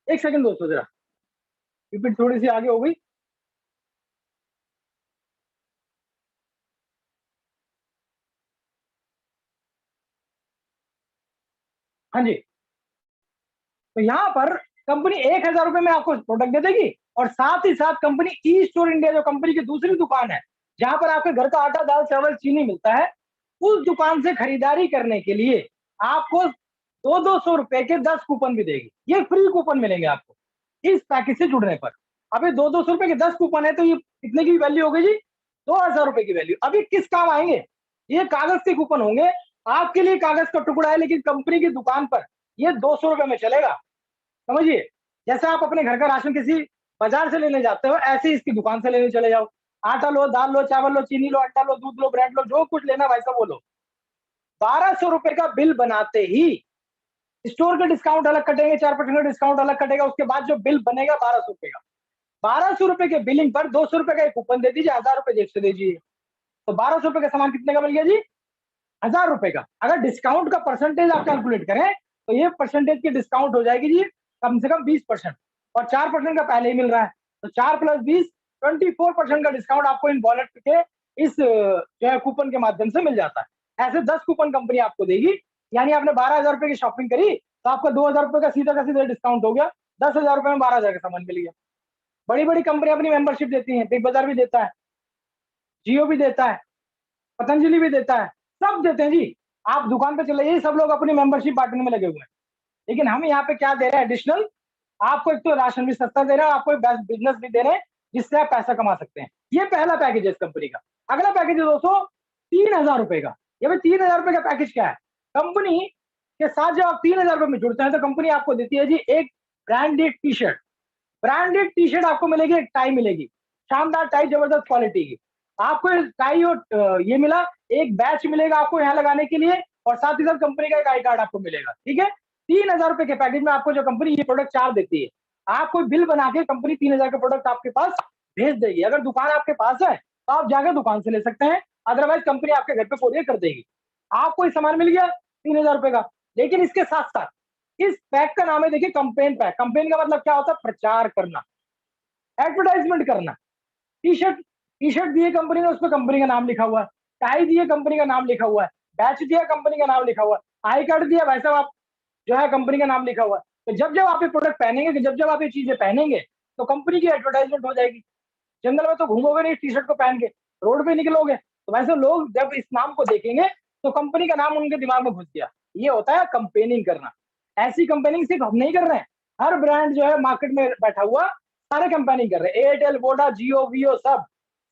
एक सेकंड दोस्तों, जरा रिपीट थोड़ी सी आगे हो गई। हाँ जी। तो यहाँ पर कंपनी 1,000 रुपए में आपको प्रोडक्ट दे देगी, और साथ ही साथ कंपनी ई स्टोर इंडिया, जो कंपनी की दूसरी दुकान है, जहां पर आपके घर का आटा, दाल, चावल, चीनी मिलता है, उस दुकान से खरीदारी करने के लिए आपको 200-200 रुपए के 10 कूपन भी देगी। ये फ्री कूपन मिलेंगे आपको इस पैकेज से जुड़ने पर। अब ये 200-200 रुपए के 10 कूपन है, तो ये कितने की वैल्यू हो गई जी? ₹2000 की वैल्यू। अभी किस काम आएंगे? ये कागज के कूपन होंगे, आपके लिए कागज का टुकड़ा है, लेकिन कंपनी की दुकान पर ये ₹200 में चलेगा। समझिए, जैसे आप अपने घर का राशन किसी बाजार से लेने जाते हो, ऐसे ही इसकी दुकान से लेने चले जाओ। आटा लो, दाल लो, चावल लो, चीनी लो, अंडा लो, दूध लो, ब्रेड लो, जो कुछ लेना भाई साहब वो लो। ₹1200 का बिल बनाते ही स्टोर के डिस्काउंट अलग कटेंगे, 4% का डिस्काउंट अलग कटेगा, उसके बाद जो बिल बनेगा ₹1200 का। ₹1200 के बिलिंग पर ₹200 का एक कूपन दे दीजिए, ₹1000 जेब से दीजिए। तो ₹1200 का सामान कितने का मिल गया जी? ₹1000 का। अगर डिस्काउंट का परसेंटेज आप कैलकुलेट करें, तो ये परसेंटेज की डिस्काउंट हो जाएगी जी कम से कम 20%, और 4% का पहले ही मिल रहा है। तो 4 + 20 24% का डिस्काउंट आपको इन वॉलेट के इस जो है कूपन के माध्यम से मिल जाता है। ऐसे 10 कूपन कंपनी आपको देगी, यानी आपने ₹12,000 की शॉपिंग करी, तो आपका ₹2000 का सीधा का सीधा डिस्काउंट हो गया। ₹10,000 में 12,000 का सामान मिल गया। बड़ी-बड़ी कंपनी अपनी मेंबरशिप देती हैं, बिग बाजार भी देता है, जियो भी देता है, पतंजलि भी देता है, सब देते हैं जी। आप दुकान पे चले जाइए, सब लोग अपनी मेंबरशिप बांटने में लगे हुए हैं। लेकिन हम यहाँ पे क्या दे रहे हैं एडिशनल? आपको एक तो राशन भी सस्ता दे रहे हैं, आपको एक बेस्ट बिजनेस भी दे रहे हैं, जिससे आप पैसा कमा सकते हैं। ये पहला पैकेज है इस कंपनी का। अगला पैकेज है दोस्तों ₹3000 का। ये भाई ₹3000 का पैकेज क्या है? कंपनी के साथ जब आप ₹3000 में जुड़ते हैं, तो कंपनी आपको देती है जी एक ब्रांडेड टी-शर्ट। ब्रांडेड टी-शर्ट आपको मिलेगी, एक टाई मिलेगी, शानदार टाई, जबरदस्त क्वालिटी की। आपको टाई और ये मिला, एक बैच मिलेगा आपको यहाँ लगाने के लिए, और साथ ही साथ कंपनी का एक आई कार्ड आपको मिलेगा। ठीक है, ₹3000 के पैकेज में आपको जो कंपनी ये प्रोडक्ट 4 देती है, आपको बिल बना के कंपनी 3000 का प्रोडक्ट आपके पास भेज देगी। अगर दुकान आपके पास है, तो आप जाकर दुकान से ले सकते हैं, अदरवाइज कंपनी आपके घर पे कोरियर कर देगी। आपको ये सामान मिल गया ₹3000 का। लेकिन इसके साथ साथ इस पैक का नाम है देखिए कैंपेन पैक। कैंपेन का मतलब क्या होता है? प्रचार करना, एडवर्टाइजमेंट करना। टी-शर्ट टी-शर्ट दी है कंपनी ने, उसपे कंपनी का नाम लिखा हुआ है, टाई दी है कंपनी का नाम लिखा हुआ है, बैच दिया कंपनी का नाम लिखा हुआ है, आई कार्ड दिया भाई साहब आप जो है कंपनी का नाम लिखा हुआ है। तो जब जब आप ये प्रोडक्ट पहनेंगे, जब जब आप ये चीजें पहनेंगे, तो कंपनी की एडवर्टाइजमेंट हो जाएगी। जंगल में तो घूमोगे नहीं टी शर्ट को पहन के, रोड पे निकलोगे, तो वैसे लोग जब इस नाम को देखेंगे, तो कंपनी का नाम उनके दिमाग में घुस गया। ये होता है कंपेनिंग करना। ऐसी कंपेनिंग सिर्फ हम नहीं कर रहे हैं, हर ब्रांड जो है मार्केट में बैठा हुआ सारे कंपेनिंग कर रहे हैं। एयरटेल, वोडा, जियो, वियो सब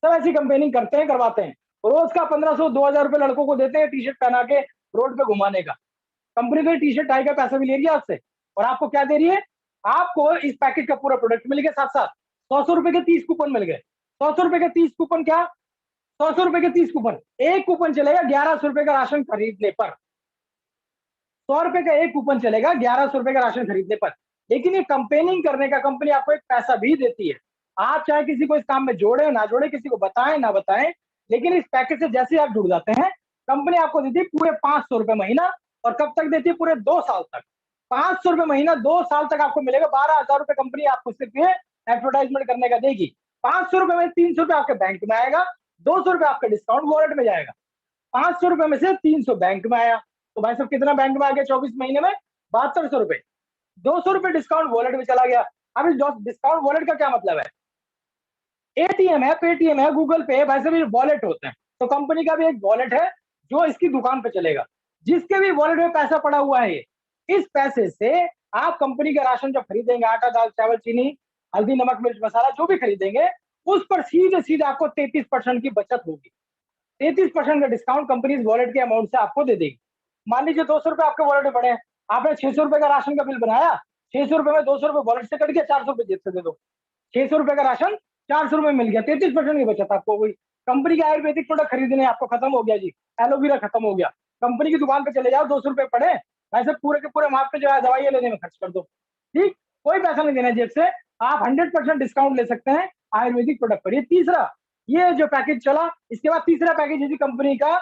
सब ऐसी कंपेनिंग करते हैं, करवाते हैं। रोज का 1500-2000 रुपए लड़कों को देते हैं टी शर्ट पहना के रोड पे घुमाने का। कंपनी तो टी शर्ट टाई का पैसा भी ले रही है आपसे, और आपको क्या दे रही है? आपको इस पैकेज का पूरा प्रोडक्ट मिल गया, साथ साथ ₹100 के 30 कूपन मिल गए। ₹100 के 30 कूपन क्या? ₹100 के 30 कूपन। एक कूपन चलेगा ₹1100 का राशन खरीदने पर। ₹100 का एक कूपन चलेगा ₹1100 का राशन खरीदने पर। लेकिन ये कंपेनिंग करने का कंपनी आपको एक पैसा भी देती है। आप चाहे किसी को इस काम में जोड़े ना जोड़े, किसी को बताएं ना बताएं, लेकिन इस पैकेज से जैसे आप जुड़ जाते हैं, कंपनी आपको देती है पूरे ₹500 महीना। और कब तक देती है? पूरे 2 साल तक। ₹500 महीना 2 साल तक आपको मिलेगा। ₹12,000 कंपनी आपको सिर्फ ये एडवर्टाइजमेंट करने का देगी। ₹500 में ₹300 आपके बैंक में आएगा, ₹200 आपका डिस्काउंट वॉलेट में जाएगा। ₹500 में से 300 बैंक में आया, तो भाई साहब कितना बैंक में आ गया 24 महीने में? ₹7200। ₹200 डिस्काउंट वॉलेट में चला गया। अब इस डिस्काउंट वॉलेट का क्या मतलब है? एटीएम है, पेटीएम है, गूगल पे है, वैसे भी वॉलेट होते हैं। तो कंपनी का भी एक वॉलेट है जो इसकी दुकान पे चलेगा। जिसके भी वॉलेट में पैसा पड़ा हुआ है ये, इस पैसे से आप कंपनी का राशन जो खरीदेंगे, आटा, दाल, चावल, चीनी, हल्दी, नमक, मिर्च, मसाला जो भी खरीदेंगे, उस पर सीधे सीधे आपको 33% की बचत होगी। 33% का डिस्काउंट कंपनी इस वॉलेट के अमाउंट से आपको दे देगी। मान लीजिए ₹200 आपके वॉलेट में पड़े हैं, आपने ₹600 का राशन का बिल बनाया, ₹600 में ₹200 वॉलेट से कट गया, ₹400 जेब से दे दो। ₹600 का राशन ₹400 मिल गया, 33% की बचत आपको हुई। कंपनी के आयुर्वेदिक प्रोडक्ट खरीदने आपको खत्म हो गया जी, एलोवेरा खत्म हो गया। कंपनी की दुकान पे चले जाओ, ₹200 पड़े, ऐसे पूरे के पूरे वहां पे जो है दवाइयां लेने में खर्च कर दो। ठीक, कोई पैसा नहीं देना जेब से, आप 100% डिस्काउंट ले सकते हैं आयुर्वेदिक प्रोडक्ट पर। ये तीसरा, ये जो पैकेज चला, इसके बाद तीसरा पैकेज है जी कंपनी का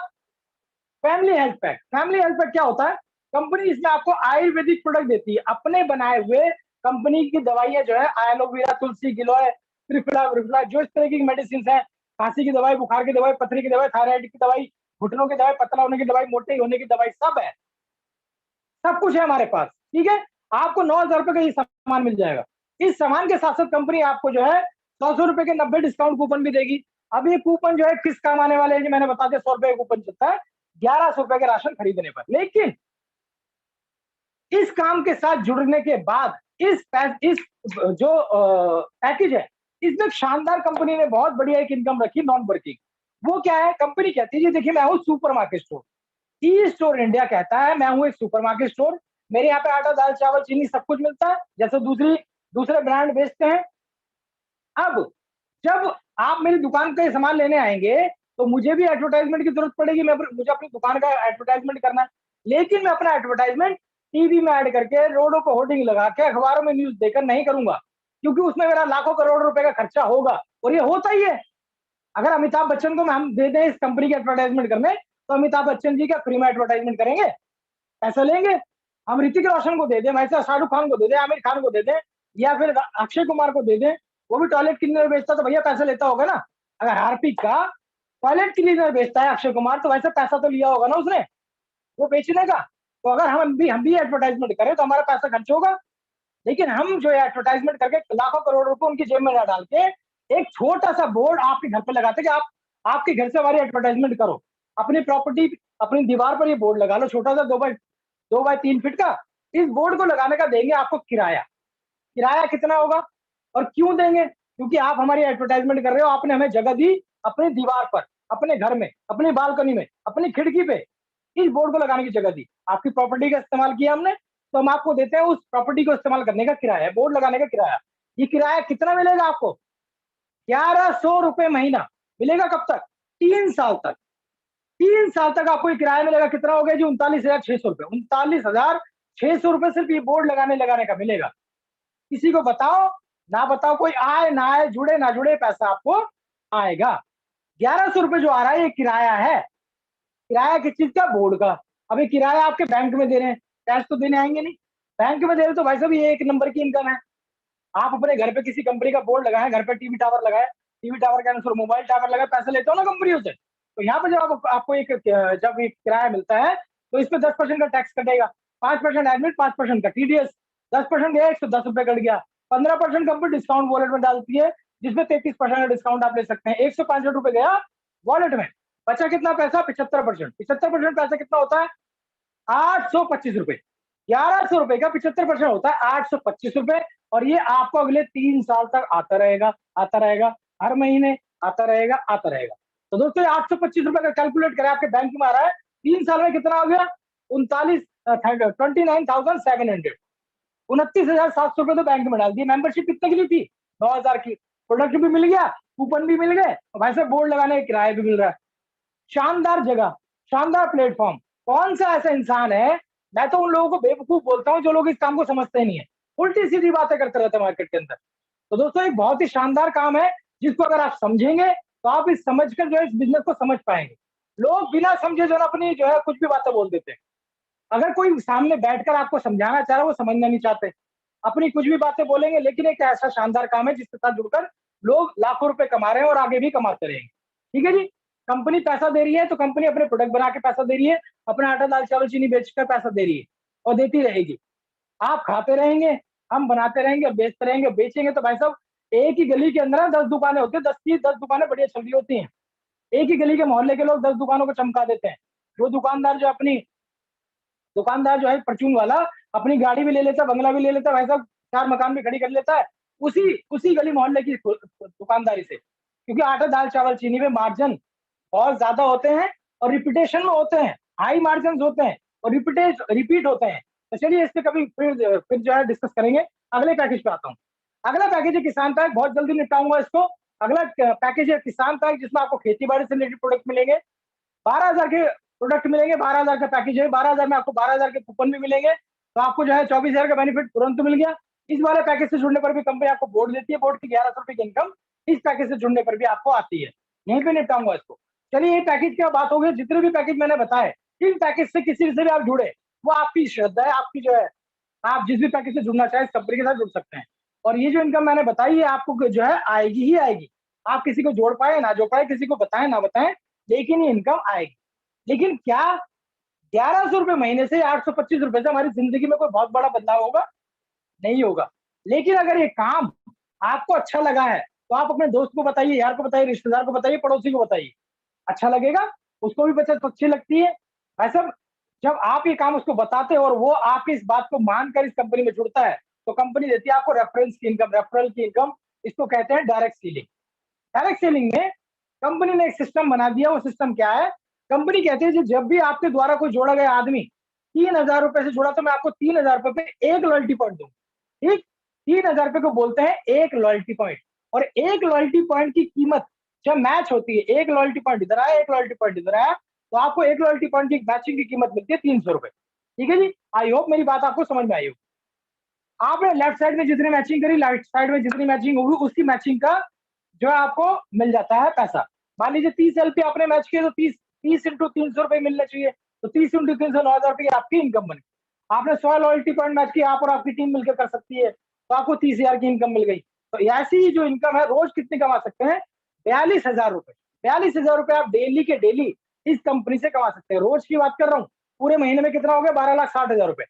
family health pack. Family health pack क्या होता है? कंपनी इसमें आपको आयुर्वेदिक प्रोडक्ट देती है, अपने बनाए हुए कंपनी की दवाइयां जो है, एलोवेरा, तुलसी, गिलोय, त्रिफला विफला, जो इस तरह की मेडिसिन है, खांसी की दवाई, बुखार की दवाई, पथरी की दवाई, थायराइड की दवाई, घुटनों की दवाई, पतला होने की दवाई, मोटे होने की दवाई, सब है, सब कुछ है हमारे पास। ठीक है, आपको ₹9000 का ये सामान मिल जाएगा। इस सामान के साथ साथ कंपनी आपको जो है ₹100 के 90 डिस्काउंट कूपन भी देगी। अब ये कूपन जो है किस काम आने वाले हैं जी? मैंने बता दिया, ₹100 का कूपन चलता है ₹1100 के राशन खरीदने पर। लेकिन इस काम के साथ जुड़ने के बाद इस जो पैकेज है, इसमें शानदार कंपनी ने बहुत बढ़िया एक इनकम रखी, नॉन वर्किंग। वो क्या है, कंपनी कहती है जी देखिए मैं हूँ सुपरमार्केट स्टोर, ई स्टोर इंडिया कहता है मैं हूँ एक सुपरमार्केट स्टोर, मेरे यहाँ पे आटा दाल चावल चीनी सब कुछ मिलता है जैसे दूसरे ब्रांड बेचते हैं। अब जब आप मेरी दुकान पे सामान लेने आएंगे तो मुझे भी एडवर्टाइजमेंट की जरूरत पड़ेगी, मुझे अपनी दुकान का एडवर्टाइजमेंट करना है। लेकिन मैं अपना एडवर्टाइजमेंट टीवी में ऐड करके, रोडों पर होर्डिंग लगा के, अखबारों में न्यूज देकर नहीं करूंगा, क्योंकि उसमें मेरा लाखों करोड़ रुपए का खर्चा होगा और ये होता ही है। अगर अमिताभ बच्चन को हम दे दें इस कंपनी की एडवर्टाइजमेंट करने, तो अमिताभ बच्चन जी क्या फ्री में एडवर्टाइजमेंट करेंगे? पैसा लेंगे। हम ऋतिक रोशन को दे दें, वैसे शाहरुख खान को दे दें, आमिर खान को दे दें, या फिर अक्षय कुमार को दे दें, वो भी टॉयलेट क्लीनर बेचता तो भैया पैसा लेता होगा ना। अगर हार्पिक का टॉयलेट क्लीनर बेचता है अक्षय कुमार, तो वैसे पैसा तो लिया होगा ना उसने वो बेचने का। तो अगर हम भी एडवर्टाइजमेंट करें तो हमारा पैसा खर्च होगा। लेकिन हम जो है एडवर्टाइजमेंट करके लाखों करोड़ रुपए उनकी जेब में ना डाल के, एक छोटा सा बोर्ड आपके घर पे लगाते कि आप आपके घर से हमारी एडवर्टाइजमेंट करो, अपनी प्रॉपर्टी अपनी दीवार पर ये बोर्ड लगा लो, छोटा सा 2 बाय 3 फीट का। इस बोर्ड को लगाने का देंगे आपको किराया। किराया कितना होगा और क्यों देंगे? क्योंकि आप हमारी एडवर्टाइजमेंट कर रहे हो, आपने हमें जगह दी अपनी दीवार पर, अपने घर में, अपनी बालकनी में, अपनी खिड़की पे इस बोर्ड को लगाने की जगह दी, आपकी प्रॉपर्टी का इस्तेमाल किया हमने, तो हम आपको देते हैं उस प्रॉपर्टी को इस्तेमाल करने का किराया, बोर्ड लगाने का किराया। ये किराया कितना मिलेगा आपको? 1100 रुपए महीना मिलेगा। कब तक? 3 साल तक। 3 साल तक आपको ये किराया मिलेगा। कितना हो गया जी? 39,600 रुपए। 39,600 रुपए सिर्फ ये बोर्ड लगाने लगाने का मिलेगा। किसी को बताओ ना बताओ, कोई आए ना आए, जुड़े ना जुड़े, पैसा आपको आएगा। 1100 रुपए जो आ रहा है ये किराया है। किराया किस चीज का? बोर्ड का। अभी किराया आपके बैंक में दे रहे हैं, कैश तो देने आएंगे नहीं। बैंक में दे रहे तो भाई साहब ये एक नंबर की इनकम है। आप अपने घर पे किसी कंपनी का बोर्ड लगाए, घर पे टीवी टावर लगाए, टीवी टावर के अनुसार मोबाइल टावर लगाए, पैसे लेते हो ना कंपनियों से। तो यहाँ पे जब आपको जब एक किराया मिलता है तो इस पे 10% का टैक्स कटेगा, 5% एडमिट, 5% का टीडीएस, 10% गया 110 रुपए कट गया, 15% कंपनी डिस्काउंट वॉलेट में डालती है, जिसमें 33% का डिस्काउंट आप ले सकते हैं। 165 रुपए गया वॉलेट में, बचा कितना पैसा? 75%। 75% पैसा कितना होता है? 825 रुपए। 1100 रुपए का 75% होता है 825 रुपए। और ये आपको अगले 3 साल तक आता रहेगा, आता रहेगा, हर महीने आता रहेगा, आता रहेगा। तो दोस्तों 825 रुपए का कैलकुलेट करें, आपके बैंक में आ रहा है 3 साल में कितना हो गया? 29,700, 29,700 रुपए तो बैंक में डाल दिए। मेंबरशिप कितने की ली थी? 9,000 की। प्रोडक्ट भी मिल गया, कूपन भी मिल गए, और भाई साहब बोर्ड लगाने का किराया भी मिल रहा है। शानदार जगह, शानदार प्लेटफॉर्म। कौन सा ऐसा इंसान है, मैं तो उन लोगों को बेवकूफ बोलता हूँ जो लोग इस काम को समझते नहीं है, उल्टी सीधी बातें करते रहते हैं मार्केट के अंदर। तो दोस्तों एक बहुत ही शानदार काम है, जिसको अगर आप समझेंगे तो आप इस समझकर जो है इस बिजनेस को समझ पाएंगे। लोग बिना समझे जो है अपनी जो है कुछ भी बातें बोल देते हैं। अगर कोई सामने बैठकर आपको समझाना चाह रहा है, वो समझना नहीं चाहते, अपनी कुछ भी बातें बोलेंगे। लेकिन एक ऐसा शानदार काम है जिसके साथ जुड़कर लोग लाखों रुपए कमा रहे हैं और आगे भी कमाते रहेंगे। ठीक है जी। कंपनी पैसा दे रही है तो कंपनी अपने प्रोडक्ट बना के पैसा दे रही है, अपना आटा दाल चावल चीनी बेचकर पैसा दे रही है और देती रहेगी। आप खाते रहेंगे, हम बनाते रहेंगे, बेचते रहेंगे, बेचेंगे। तो भाई साहब एक ही गली के अंदर 10 दुकानें होती है, 10 की 10 दुकानें बढ़िया चल रही होती हैं। एक ही गली के मोहल्ले के लोग 10 दुकानों को चमका देते हैं। वो दुकानदार जो है परचून वाला, अपनी गाड़ी भी ले लेता है, बंगला भी ले लेता है, भाई साहब 4 मकान भी खड़ी कर लेता है उसी उसी गली मोहल्ले की दुकानदारी से। क्योंकि आटा दाल चावल चीनी में मार्जिन बहुत ज्यादा होते हैं और रिपीटेशन में होते हैं, हाई मार्जिन होते हैं और रिपीट होते हैं। तो चलिए इस पे कभी फिर जो है डिस्कस करेंगे। अगले पैकेज पे आता हूँ। अगला पैकेज है किसान पैक, बहुत जल्दी निपटाऊंगा इसको। अगला पैकेज है किसान पैक, जिसमें आपको खेती बाड़ी से रिलेटेड प्रोडक्ट मिलेंगे। 12,000 के प्रोडक्ट मिलेंगे, 12,000 का पैकेज है। 12,000 में आपको 12,000 के कूपन भी मिलेंगे, तो आपको जो है 24,000 का बेनिफिट तुरंत मिल गया। इस वाले पैकेज से जुड़ने पर भी कंपनी आपको बोर्ड देती है, बोर्ड की 1100 रुपए की इनकम इस पैकेज से जुड़ने पर भी आपको आती है। यहीं पे निपटाऊंगा इसको। चलिए ये पैकेज की बात हो गई। जितने भी पैकेज मैंने बताए, इन पैकेज से किसी से भी आप जुड़े, वो आपकी श्रद्धा है, आपकी जो है, आप जिस भी पैकेज से जुड़ना चाहे इस कंपनी के साथ जुड़ सकते हैं। और ये जो इनकम मैंने बताई है आपको जो है आएगी ही आएगी। आप किसी को जोड़ पाए ना जोड़ पाए, किसी को बताएं ना बताएं, लेकिन ये इनकम आएगी। लेकिन क्या 1100 रुपए महीने से 825 रुपए से हमारी जिंदगी में कोई बहुत बड़ा बदलाव होगा? नहीं होगा। लेकिन अगर ये काम आपको अच्छा लगा है तो आप अपने दोस्त को बताइए, यार को बताइए, रिश्तेदार को बताइए, पड़ोसी को बताइए। अच्छा लगेगा, उसको भी बचत अच्छी लगती है। ऐसा जब आप ये काम उसको बताते हो और वो आपकी इस बात को मानकर इस कंपनी में जुड़ता है, तो कंपनी देती है आपको रेफरेंस की इनकम, रेफरल की इनकम। इसको कहते हैं डायरेक्ट सेलिंग। डायरेक्ट सेलिंग में कंपनी ने एक सिस्टम बना दिया। वो सिस्टम क्या है? कंपनी कहती है जब भी आपके द्वारा कोई जोड़ा गया आदमी 3,000 रुपए से जुड़ा तो मैं आपको 3,000 रुपए पे एक लॉयल्टी पॉइंट दूँ। ठीक, 3,000 रुपए को बोलते हैं एक लॉयल्टी पॉइंट। और एक लॉयल्टी पॉइंट की कीमत जब मैच होती है, एक लॉयल्टी पॉइंट इधर आया, एक लॉयल्टी पॉइंट इधर आया, तो आपको एक लॉयल्टी पॉइंट की मैचिंग की कीमत मिलती है 300 रुपए। ठीक है जी, आई होप मेरी बात आपको समझ में आई हो। आपने लेफ्ट साइड में जितनी मैचिंग करी, राइट साइड में जितनी मैचिंग होगी, उसकी मैचिंग का जो है आपको मिल जाता है पैसा। मान लीजिए 30 एलपी आपने मैच किए तो 30 इंटू 300 रुपए मिलने चाहिए, तो 30 इंटू 300 9,000 रुपए आपकी इनकम बनी। आपने 100 लॉयल्टी पॉइंट मैच किया, आप और आपकी टीम मिलकर कर सकती है, तो आपको 30,000 की इनकम मिल गई। तो ऐसी जो इनकम है रोज कितनी कमा सकते हैं? 42,000 रुपए। 42,000 रुपए आप डेली के डेली इस कंपनी से कमा सकते हैं। रोज की बात कर रहा हूँ, पूरे महीने में कितना हो गया? 12,60,000 रुपए।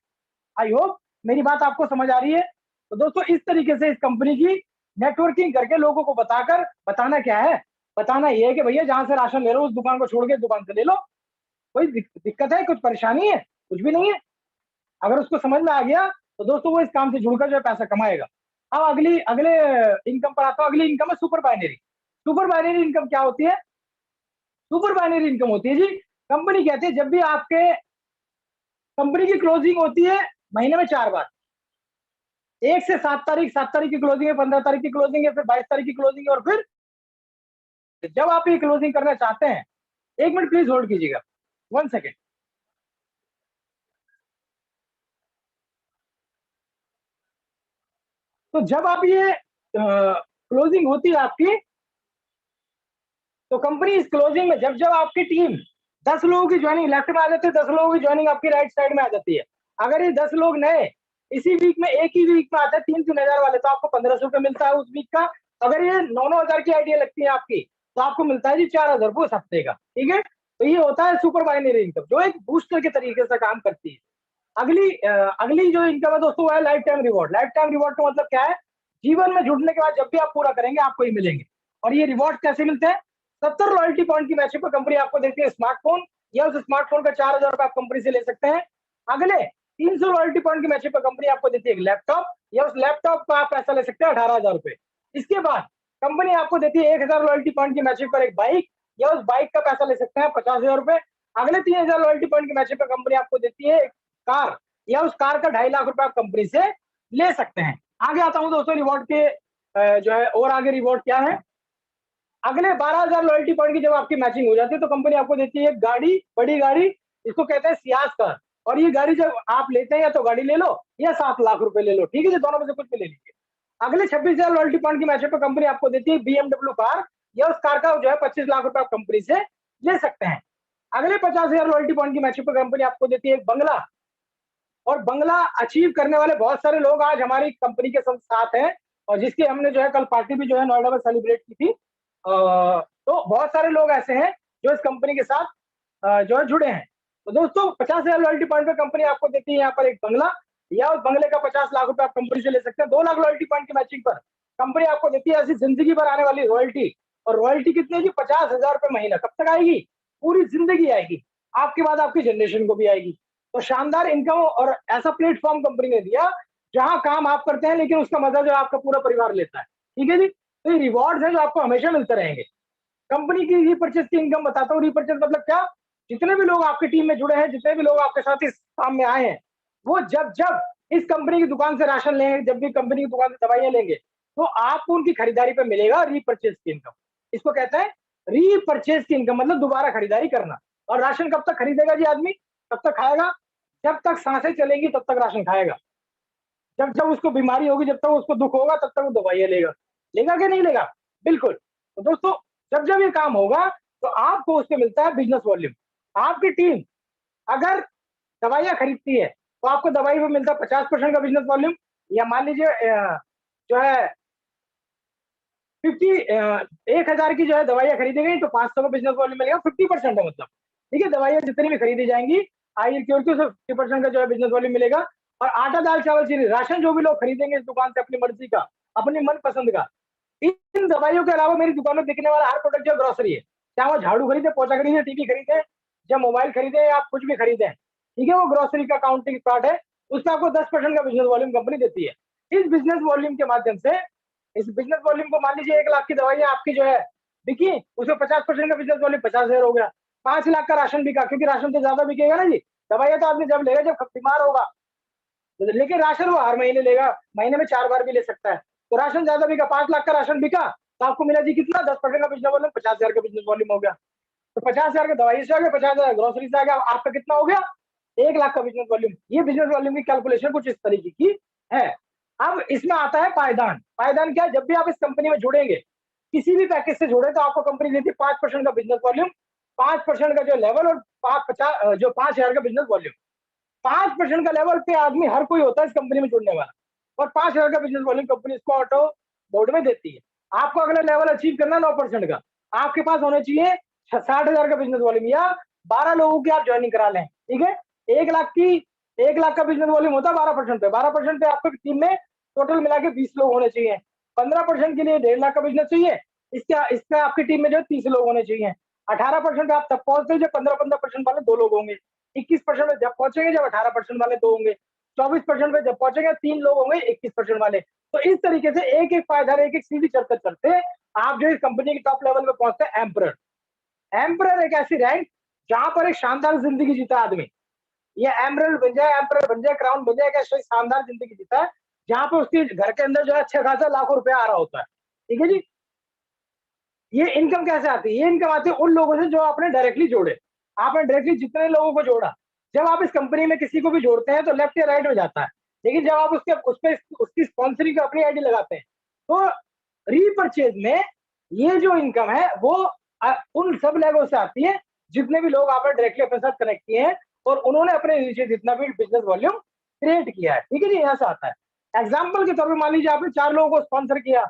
आई होप मेरी बात आपको समझ आ रही है। तो दोस्तों इस तरीके से इस कंपनी की नेटवर्किंग करके लोगों को बताकर, बताना क्या है? बताना ये है कि भैया जहां से राशन ले लो उस दुकान को छोड़ के दुकान से ले लो। कोई दिक्कत है? कुछ परेशानी है? कुछ भी नहीं है। अगर उसको समझ में आ गया तो दोस्तों वो इस काम से जुड़कर जो है पैसा कमाएगा। अब अगले इनकम पर आता हूँ। अगली इनकम है super binary. Super binary income क्या होती है? सुपर बाइनरी इनकम होती है जी, कंपनी कहती है जब भी आपके कंपनी की क्लोजिंग होती है महीने में 4 बार, 1 से 7 तारीख, 7 तारीख की क्लोजिंग है, 15 तारीख की क्लोजिंग है, फिर 22 तारीख की क्लोजिंग है, और फिर जब आप ये क्लोजिंग करना चाहते हैं, 1 मिनट प्लीज होल्ड कीजिएगा, 1 सेकेंड। तो जब आप ये क्लोजिंग होती है आपकी, तो कंपनी इस क्लोजिंग में जब जब आपकी टीम 10 लोगों की ज्वाइनिंग लेफ्ट में आ जाती है, 10 लोगों की ज्वाइनिंग आपकी राइट साइड में आ जाती है। अगर ये 10 लोग नए इसी वीक में एक ही वीक में आते हैं 3,000 वाले, तो आपको 1,500 रुपये मिलता है उस वीक का। अगर ये 9,000 की आइडिया लगती है आपकी, तो आपको मिलता है जी 4,000 रुपये उस हफ्ते का। ठीक है, तो ये होता है सुपर बाइनरी इनकम, जो एक बूस्टर के तरीके से काम करती है। अगली जो इनकम है दोस्तों, वो है life time reward. Life time reward का मतलब क्या है? जीवन में जुड़ने के बाद जब भी आप पूरा करेंगे आपको ही मिलेंगे। और ये रिवॉर्ड कैसे मिलते हैं? 70 लॉयल्टी पॉइंट की मैचिंग पर कंपनी आपको देती है स्मार्टफोन, या उस स्मार्टफोन का 4,000 रुपए आप कंपनी से ले सकते हैं। अगले 300 लॉयल्टी पॉइंट की मैचिंग पर कंपनी आपको देती है एक लैपटॉप, या उस लैपटॉप का आप पैसा ले सकते हैं 18,000 रुपए। इसके बाद कंपनी आपको देती है 1,000 लॉयल्टी पॉइंट की मैचिंग पर एक बाइक, या उस बाइक का पैसा ले सकते हैं 50,000 रुपए। अगले 3,000 लॉयल्टी पॉइंट की मैचिंग पर कंपनी आपको देती है एक कार, या उस कार का 2.5 लाख रुपए आप कंपनी से ले सकते हैं। आगे आता हूं दोस्तों रिवॉर्ड के जो है, और आगे रिवॉर्ड क्या है? अगले 12,000 लॉयल्टी पॉइंट की जब आपकी मैचिंग हो जाती है, तो कंपनी आपको देती है एक गाड़ी, बड़ी गाड़ी, इसको कहते हैं सियाज कार। और ये गाड़ी जब आप लेते हैं, या तो गाड़ी ले लो या 7 लाख रुपए ले लो, ठीक है जी, दोनों में से कुछ भी ले लीजिए। अगले 26,000 लॉयल्टी पॉइंट की मैचिंग पर कंपनी आपको देती है BMW कार, या उस कार का जो है 25 लाख रुपए आप कंपनी से ले सकते हैं। अगले 50,000 लॉयल्टी पॉइंट की मैचिंग पर कंपनी आपको देती है एक बंगला। और बंगला अचीव करने वाले बहुत सारे लोग आज हमारी कंपनी के साथ हैं, और जिसकी हमने जो है कल पार्टी भी जो है नोएडा में सेलिब्रेट की थी। तो बहुत सारे लोग ऐसे हैं जो इस कंपनी के साथ जो है जुड़े हैं। तो दोस्तों 50,000 लॉयल्टी पॉइंट पे कंपनी आपको देती है यहाँ पर एक बंगला, या उस बंगले का 50 लाख रुपए आप कंपनी से ले सकते हैं। 2 लाख लॉयल्टी पॉइंट की मैचिंग पर कंपनी आपको देती है ऐसी जिंदगी भर आने वाली रॉयल्टी। और रॉयल्टी कितनी है जी? 50,000 रुपए महीना। कब तक आएगी? पूरी जिंदगी आएगी, आपके बाद आपकी जनरेशन को भी आएगी। तो शानदार इनकम, और ऐसा प्लेटफॉर्म कंपनी ने दिया जहां काम आप करते हैं लेकिन उसका मजा जो आपका पूरा परिवार लेता है। ठीक है जी, तो ये रिवॉर्ड्स हैं जो आपको हमेशा मिलते रहेंगे। कंपनी की रीपर्चेस की इनकम बताता हूँ। रीपर्चेस मतलब क्या? जितने भी लोग आपकी टीम में जुड़े हैं, जितने भी लोग आपके साथ इस काम में आए हैं, वो जब जब इस कंपनी की दुकान से राशन लेंगे, जब भी कंपनी की दुकान से दवाइयां लेंगे, तो आपको उनकी खरीदारी पे मिलेगा रीपर्चेस की इनकम। इसको कहते हैं रीपर्चेस की इनकम, मतलब दोबारा खरीदारी करना। और राशन कब तक खरीदेगा जी आदमी? तब तक खाएगा जब तक सांसें चलेंगी, तब तक राशन खाएगा। जब जब उसको बीमारी होगी, जब तक उसको दुख होगा, तब तक वो दवाइयां लेगा। लेगा कि नहीं लेगा? बिल्कुल। तो दोस्तों जब जब ये काम होगा, तो आपको उससे मिलता है बिजनेस वॉल्यूम। आपकी टीम अगर दवाइयां खरीदती है, तो आपको दवाई में मिलता है 50% का बिजनेस वॉल्यूम। या मान लीजिए जो है 1,000 की जो है दवाइयां खरीदी गई, तो 500 का बिजनेस वॉल्यूम मिलेगा। 50% है मतलब। ठीक है, दवाइयां जितनी भी खरीदी जाएंगी, आई क्योर की 50% का जो है बिजनेस वॉल्यूम मिलेगा। और आटा दाल चावल चीनी राशन जो भी लोग खरीदेंगे इस दुकान से अपनी मर्जी का, अपनी मनपसंद का, इन दवाइयों के अलावा मेरी दुकान में बिकने वाला हर प्रोडक्ट जो ग्रोसरी है, चाहे वो झाड़ू खरीदे, पोछा खरीदे, टीवी खरीदे, या मोबाइल खरीदे, या आप कुछ भी खरीदे, ठीक है, वो ग्रोसरी का काउंटिंग पार्ट है। उसमें आपको 10% का बिजनेस वॉल्यूम कंपनी देती है। इस बिजनेस वॉल्यूम के माध्यम से, इस बिजनेस वॉल्यूम को मान लीजिए 1 लाख की दवाइयां आपकी जो है बिकी, उसमें 50% का बिजनेस वॉल्यूम 50,000 हो गया। 5 लाख का राशन बिका, क्योंकि राशन तो ज्यादा बिकेगा ना जी। दवाइयाँ तो आदमी जब लेगा जब बीमार होगा, लेकिन राशन वो हर महीने लेगा, महीने में 4 बार भी ले सकता है। तो राशन ज्यादा बिका, 5 लाख का राशन बिका, तो आपको मिला जी कितना, 10% का बिजनेस वॉल्यूम, 50,000 का बिजनेस वॉल्यूम हो गया। तो 50,000 का दवाई से आ गया, 50,000 ग्रोसरी से आ गया, आपका कितना हो गया, 1 लाख का बिजनेस वॉल्यूम। ये बिजनेस वॉल्यूम की कैलकुलेशन कुछ इस तरीके की है। अब इसमें आता है पायदान। पायदान क्या है, जब भी आप इस कंपनी में जुड़ेंगे, किसी भी पैकेज से जुड़े, तो आपको कंपनी देती है 5% का बिजनेस वॉल्यूम, 5% का जो लेवल, और 5,000 का बिजनेस वॉल्यूम। 5% का लेवल पे आदमी हर कोई होता है इस कंपनी में जुड़ने वाला, और 5,000 का बिजनेस वॉल्यूम कंपनी इसको ऑटो बोर्ड में देती है। आपको अगला लेवल अचीव करना 9% का, आपके पास होने चाहिए 60,000 का बिजनेस वॉल्यूम, या 12 लोगों की आप ज्वाइनिंग करा लें, ठीक है। 1 लाख का बिजनेस वॉल्यूम होता है 12% पे, 12% पे आपको टीम में टोटल मिला के 20 लोग होने चाहिए। 15% के लिए 1.5 लाख का बिजनेस चाहिए, इसका आपकी टीम में जो 30 लोग होने चाहिए। 18% पे आप तब पहुंचते जब 15% वाले 2 लोग होंगे। 21% पे जब पहुंचेंगे जब 18% वाले 2 होंगे। 24% पे जब पहुंचेंगे 3 लोग होंगे 21% वाले। तो इस तरीके से एक एक पायदान, एक एक सीढ़ी चढ़ते चढ़ते आप जो इस कंपनी की टॉप लेवल पे पहुंचते हैं एम्परर। एम्परर एक ऐसी रैंक जहां पर एक शानदार जिंदगी जीता आदमी, ये एमरल्ड बन जाए, एम्परर बन जाए, क्राउन बन जाए, एक ऐसी शानदार जिंदगी जीता है जहां पर उसके घर के अंदर जो है अच्छा खासा लाखों रुपया आ रहा होता है, ठीक है जी। ये इनकम कैसे आती है, ये इनकम आती है उन लोगों से जो आपने डायरेक्टली जोड़े। आपने डायरेक्टली जितने लोगों को जोड़ा, जब आप इस कंपनी में किसी को भी जोड़ते हैं तो लेफ्ट या राइट हो जाता है, लेकिन जब आप उसकी स्पॉन्सरिंग का अपनी आईडी लगाते हैं, तो रीपरचेज में ये जो इनकम है वो उन सब लेवल से आती है जितने भी लोग आपने डायरेक्टली अपने साथ कनेक्ट किए हैं, और उन्होंने अपने नीचे जितना भी बिजनेस वॉल्यूम क्रिएट किया है, ठीक है जी। यहाँ से आता है। एग्जाम्पल के तौर पर मान लीजिए आपने 4 लोगों को स्पॉन्सर किया,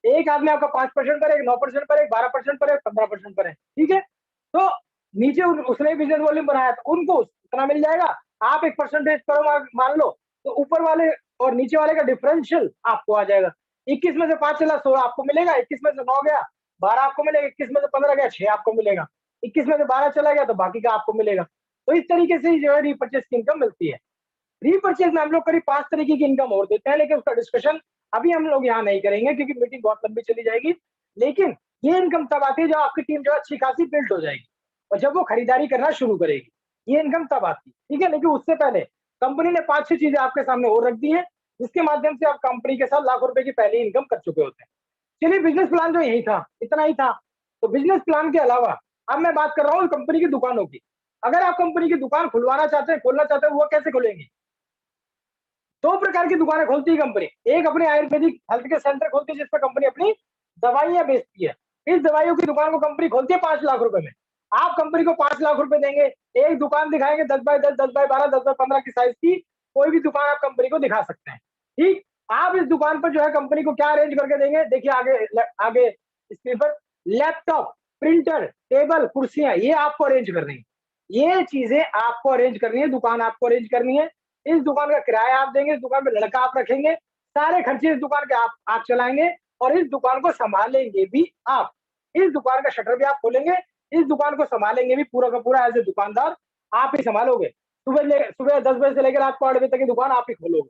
एक आदमी आपका 5% पर, एक 9% पर, एक 12% पर, एक 15% पर है, ठीक है। तो नीचे उसने बिजनेस वॉल्यूम बनाया तो उनको उतना मिल जाएगा। आप एक परसेंटेज करो मान लो, तो ऊपर वाले और नीचे वाले का डिफरेंशियल आपको आ जाएगा। 21 में से 5 चला 16 आपको मिलेगा, 21 में से 9 गया 12 आपको मिलेगा, 21 में से 15 गया 6 आपको मिलेगा, 21 में से 12 चला गया तो बाकी का आपको मिलेगा। तो इस तरीके से जो है रीपरचेज की इनकम मिलती है। रीपरचेज में हम लोग करीब 5 तरीके की इनकम और देते हैं, लेकिन उसका डिस्कशन अभी हम लोग यहाँ नहीं करेंगे क्योंकि मीटिंग बहुत लंबी चली जाएगी। लेकिन ये इनकम तब आती है जब आपकी टीम जो अच्छी खासी बिल्ड हो जाएगी और जब वो खरीदारी करना शुरू करेगी, ये इनकम तब आती है, ठीक है। लेकिन उससे पहले कंपनी ने 5-6 चीजें आपके सामने और रख दी है, जिसके माध्यम से आप कंपनी के साथ लाखों रुपए की पहली इनकम कर चुके होते हैं। चलिए, बिजनेस प्लान जो यही था, इतना ही था। तो बिजनेस प्लान के अलावा अब मैं बात कर रहा हूँ कंपनी की दुकानों की। अगर आप कंपनी की दुकान खुलवाना चाहते हैं, खोलना चाहते हैं, वो कैसे खोलेंगे? 2 प्रकार की दुकानें खोलती है कंपनी। एक अपने आयुर्वेदिक हेल्थ के सेंटर खोलती है जिसमें कंपनी अपनी दवाइयां बेचती है। इस दवाइयों की दुकान को कंपनी खोलती है 5 लाख रुपए में। आप कंपनी को 5 लाख रुपए देंगे, एक दुकान दिखाएंगे 10 बाय 10, 10 बाय 12, 10 बाय 15 की साइज की, कोई भी दुकान आप कंपनी को दिखा सकते हैं, ठीक। आप इस दुकान पर जो है कंपनी को क्या अरेंज करके देंगे, देखिए आगे आगे स्क्रीन पर, लैपटॉप, प्रिंटर, टेबल, कुर्सियां, ये आपको अरेंज करनी है। ये चीजें आपको अरेंज करनी है, दुकान आपको अरेंज करनी है। इस दुकान का किराया आप देंगे, इस दुकान पे लड़का आप रखेंगे, सारे खर्चे इस दुकान के आप चलाएंगे, और इस दुकान को संभालेंगे भी आप। इस दुकान का शटर भी आप खोलेंगे, इस दुकान को संभालेंगे भी पूरा का पूरा एज ए दुकानदार आप ही संभालोगे। सुबह 10 बजे से लेकर रात को 8 बजे तक की दुकान आप ही खोलोगे।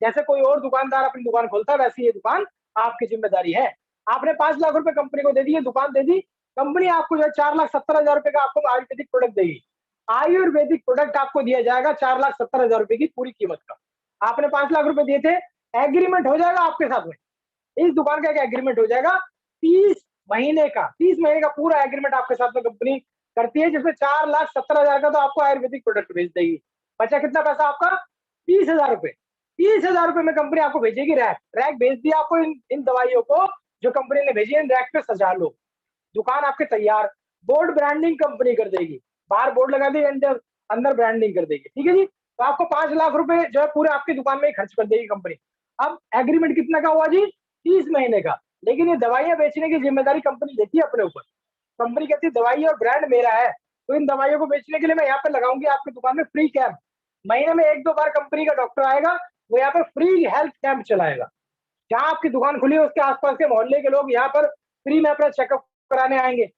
जैसे कोई और दुकानदार अपनी दुकान खोलता है, वैसे ये दुकान आपकी जिम्मेदारी है। आपने 5 लाख रुपए कंपनी को दे दिए, दुकान दे दी, कंपनी आपको जो है 4,70,000 रुपए का आपको आयुर्वेदिक प्रोडक्ट देगी। आयुर्वेदिक प्रोडक्ट आपको दिया जाएगा 4,70,000 रुपए की पूरी कीमत का। आपने 5 लाख रुपए दिए थे, एग्रीमेंट हो जाएगा आपके साथ में। इस दुकान का एक एग्रीमेंट हो जाएगा 30 महीने का, 30 महीने का पूरा एग्रीमेंट आपके साथ में कंपनी करती है, जिसमें 4,70,000 का तो आपको आयुर्वेदिक प्रोडक्ट भेज देगी। बचा कितना पैसा आपका? 30,000 रुपए। 30,000 रुपए में कंपनी आपको भेजेगी रैक। रैक भेज दिया आपको, इन दवाइयों को जो कंपनी ने भेजी, इन रैक पे सजा लो। दुकान आपके तैयार। बोर्ड ब्रांडिंग कंपनी कर देगी, बाहर बोर्ड लगा देगी, अंदर अंदर ब्रांडिंग कर देगी, ठीक है जी। तो आपको 5 लाख रुपए जो है पूरे आपकी दुकान में ही खर्च कर देगी कंपनी। अब एग्रीमेंट कितना का हुआ जी? 30 महीने का। लेकिन ये दवाइयां बेचने की जिम्मेदारी कंपनी लेती है अपने ऊपर। कंपनी कहती है दवाई और ब्रांड मेरा है, तो इन दवाइयों को बेचने के लिए मैं यहाँ पे लगाऊंगी आपकी दुकान में फ्री कैंप। महीने में 1-2 बार कंपनी का डॉक्टर आएगा, वो यहाँ पर फ्री हेल्थ कैंप चलाएगा। जहाँ आपकी दुकान खुली है उसके आसपास के मोहल्ले के लोग यहाँ पर फ्री में अपना चेकअप कराने आएंगे।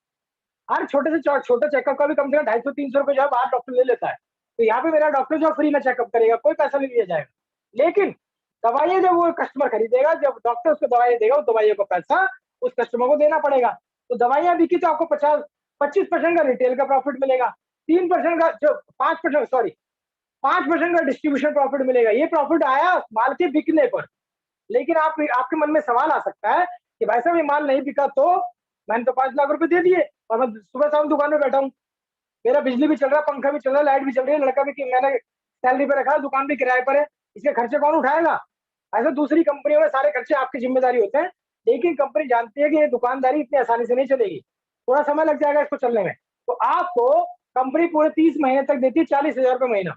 हर छोटे से छोटे चेकअप का भी कम से कम 250-300 रुपए जो है बाहर डॉक्टर ले लेता है। तो यहाँ पे मेरा डॉक्टर जो फ्री में चेकअप करेगा, कोई पैसा नहीं लिया जाएगा। लेकिन दवाइयां जब वो कस्टमर खरीदेगा, जब डॉक्टर उसको दवाई देगा, उस दवाइयों का पैसा उस कस्टमर को देना पड़ेगा। तो दवाइयां बिकी तो आपको 25% का रिटेल का प्रॉफिट मिलेगा, 3% का जो 5% सॉरी 5% का डिस्ट्रीब्यूशन प्रॉफिट मिलेगा। ये प्रॉफिट आया माल के बिकने पर। लेकिन आपके मन में सवाल आ सकता है कि भाई साहब ये माल नहीं बिका तो मैंने तो 5 लाख रुपए दे दिए और मैं सुबह शाम दुकान में बैठा हूँ, मेरा बिजली भी चल रहा है, पंखा भी चल रहा है, लाइट भी चल रही है, लड़का भी कि मैंने सैलरी पे रखा है, दुकान भी किराए पर है, इसके खर्चे कौन उठाएगा? ऐसे दूसरी कंपनियों में सारे खर्चे आपकी जिम्मेदारी होते हैं, लेकिन कंपनी जानती है कि ये दुकानदारी इतनी आसानी से नहीं चलेगी, थोड़ा समय लग जाएगा इसको चलने में। तो आपको कंपनी पूरे 30 महीने तक देती है 40,000 रुपये महीना।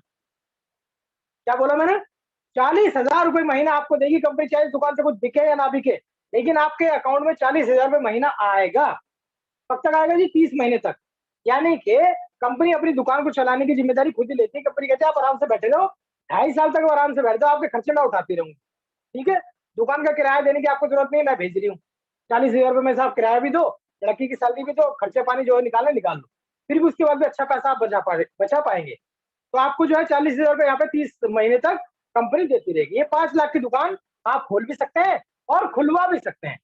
क्या बोला मैंने? 40,000 रुपये महीना आपको देगी कंपनी, चाहे दुकान से कुछ बिके या ना बिके, लेकिन आपके अकाउंट में 40,000 रुपये महीना आएगा। कब तक आएगा जी? 30 महीने तक। यानी कि कंपनी अपनी दुकान को चलाने की जिम्मेदारी खुद ही लेती है। कंपनी कहती है आप आराम से बैठे रहो, 2.5 साल तक आराम से बैठ जाओ, आपके खर्चे मैं उठाती रहूंगी, ठीक है? दुकान का किराया देने की आपको जरूरत नहीं है, मैं भेज रही हूँ 40,000 रुपये में से आप किराया भी दो, लड़की की सैलरी भी दो, खर्चे पानी जो है निकालना निकाल लो, फिर भी उसके बाद भी अच्छा पैसा आप बचा पाएंगे। तो आपको जो है 40,000 रुपये यहाँ पे 30 महीने तक कंपनी देती रहेगी। ये 5 लाख की दुकान आप खोल भी सकते हैं और खुलवा भी सकते हैं।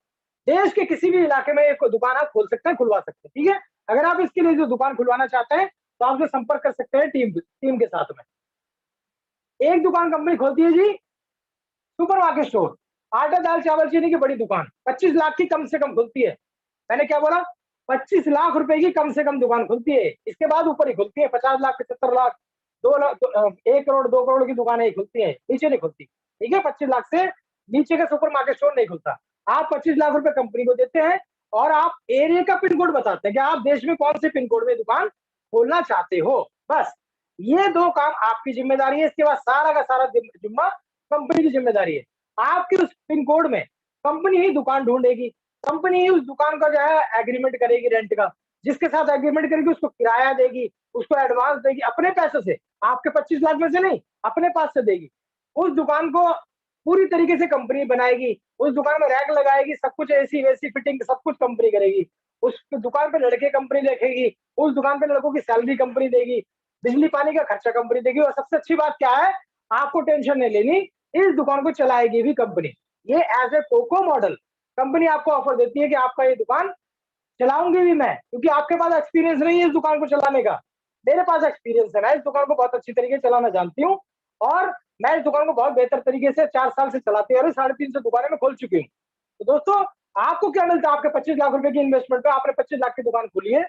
देश के किसी भी इलाके में एक दुकान आप खोल सकते हैं, खुलवा सकते हैं, ठीक है? अगर आप इसके लिए जो दुकान खुलवाना चाहते हैं तो आप जो संपर्क कर सकते हैं टीम के साथ में। एक दुकान कंपनी खोलती है जी, सुपर मार्केट स्टोर, आटा दाल चावल चीनी की बड़ी दुकान, 25 लाख की कम से कम खुलती है। मैंने क्या बोला? 25 लाख रुपए की कम से कम दुकान खुलती है, इसके बाद ऊपर ही खुलती है। 50 लाख, 75 लाख, 2 लाख, 1 करोड़, 2 करोड़ की दुकानें ही खुलती है, नीचे नहीं खुलती, ठीक है? 25 लाख से नीचे का सुपर मार्केट स्टोर नहीं खुलता। आप 25 लाख रुपए कंपनी को देते हैं और आप एरिया का पिन कोड बताते हैं कि आप देश में कौन से पिन कोड में दुकान खोलना चाहते हो। बस ये दो काम आपकी जिम्मेदारी है, इसके बाद सारा का सारा जिम्मा कंपनी की जिम्मेदारी है। आपके उस पिन कोड में कंपनी ही दुकान ढूंढेगी, कंपनी ही उस दुकान का जो है एग्रीमेंट करेगी रेंट का, जिसके साथ एग्रीमेंट करेगी उसको किराया देगी, उसको एडवांस देगी अपने पैसों से, आपके 25 लाख में से नहीं, अपने पास से देगी। उस दुकान को पूरी तरीके से कंपनी बनाएगी, उस दुकान में रैक लगाएगी, सब कुछ एसी वैसी फिटिंग सब कुछ कंपनी करेगी। उस दुकान पे लड़के कंपनी रखेगी, उस दुकान पे लड़कों की सैलरी कंपनी देगी, बिजली पानी का खर्चा कंपनी देगी, और सबसे अच्छी बात क्या है, आपको टेंशन नहीं लेनी, इस दुकान को चलाएगी भी कंपनी। ये as a coco model company आपको ऑफर देती है कि आपका ये दुकान चलाऊंगी भी मैं, क्योंकि आपके पास एक्सपीरियंस नहीं है इस दुकान को चलाने का, मेरे पास एक्सपीरियंस है, मैं इस दुकान को बहुत अच्छी तरीके से चलाना जानती हूँ, और मैं इस दुकान को बहुत बेहतर तरीके से 4 साल से चलाती है, 350 दुकानें मैं खोल चुकी हूँ। तो दोस्तों, आपको क्या मिलता है आपके 25 लाख रुपए की इन्वेस्टमेंट पे? आपने 25 लाख की दुकान खोली है,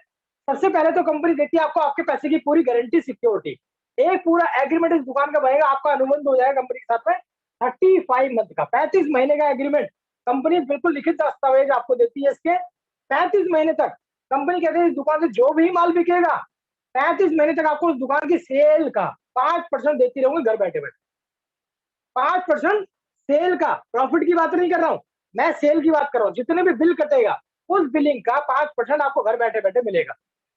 सबसे पहले तो कंपनी देती है आपको आपके पैसे की पूरी गारंटी, सिक्योरिटी, एक पूरा एग्रीमेंट इस दुकान का बनेगा, आपका अनुबंध हो जाएगा कंपनी के साथ में 35 मंथ का, 35 महीने का एग्रीमेंट। कंपनी बिल्कुल लिखित दस्तावेज आपको देती है, इसके 35 महीने तक कंपनी कहती है इस दुकान से जो भी माल बिकेगा 35 महीने तक आपको उस दुकान की सेल का 5% देती रहूंगी घर बैठे बैठे। 5% सेल का, प्रॉफिट की बात नहीं कर रहा हूं मैं, सेल की बात कर रहा हूं। जितने भी बिल कटेगा उस बिलिंग का 5% आपको घर बैठे बैठे मिलेगा।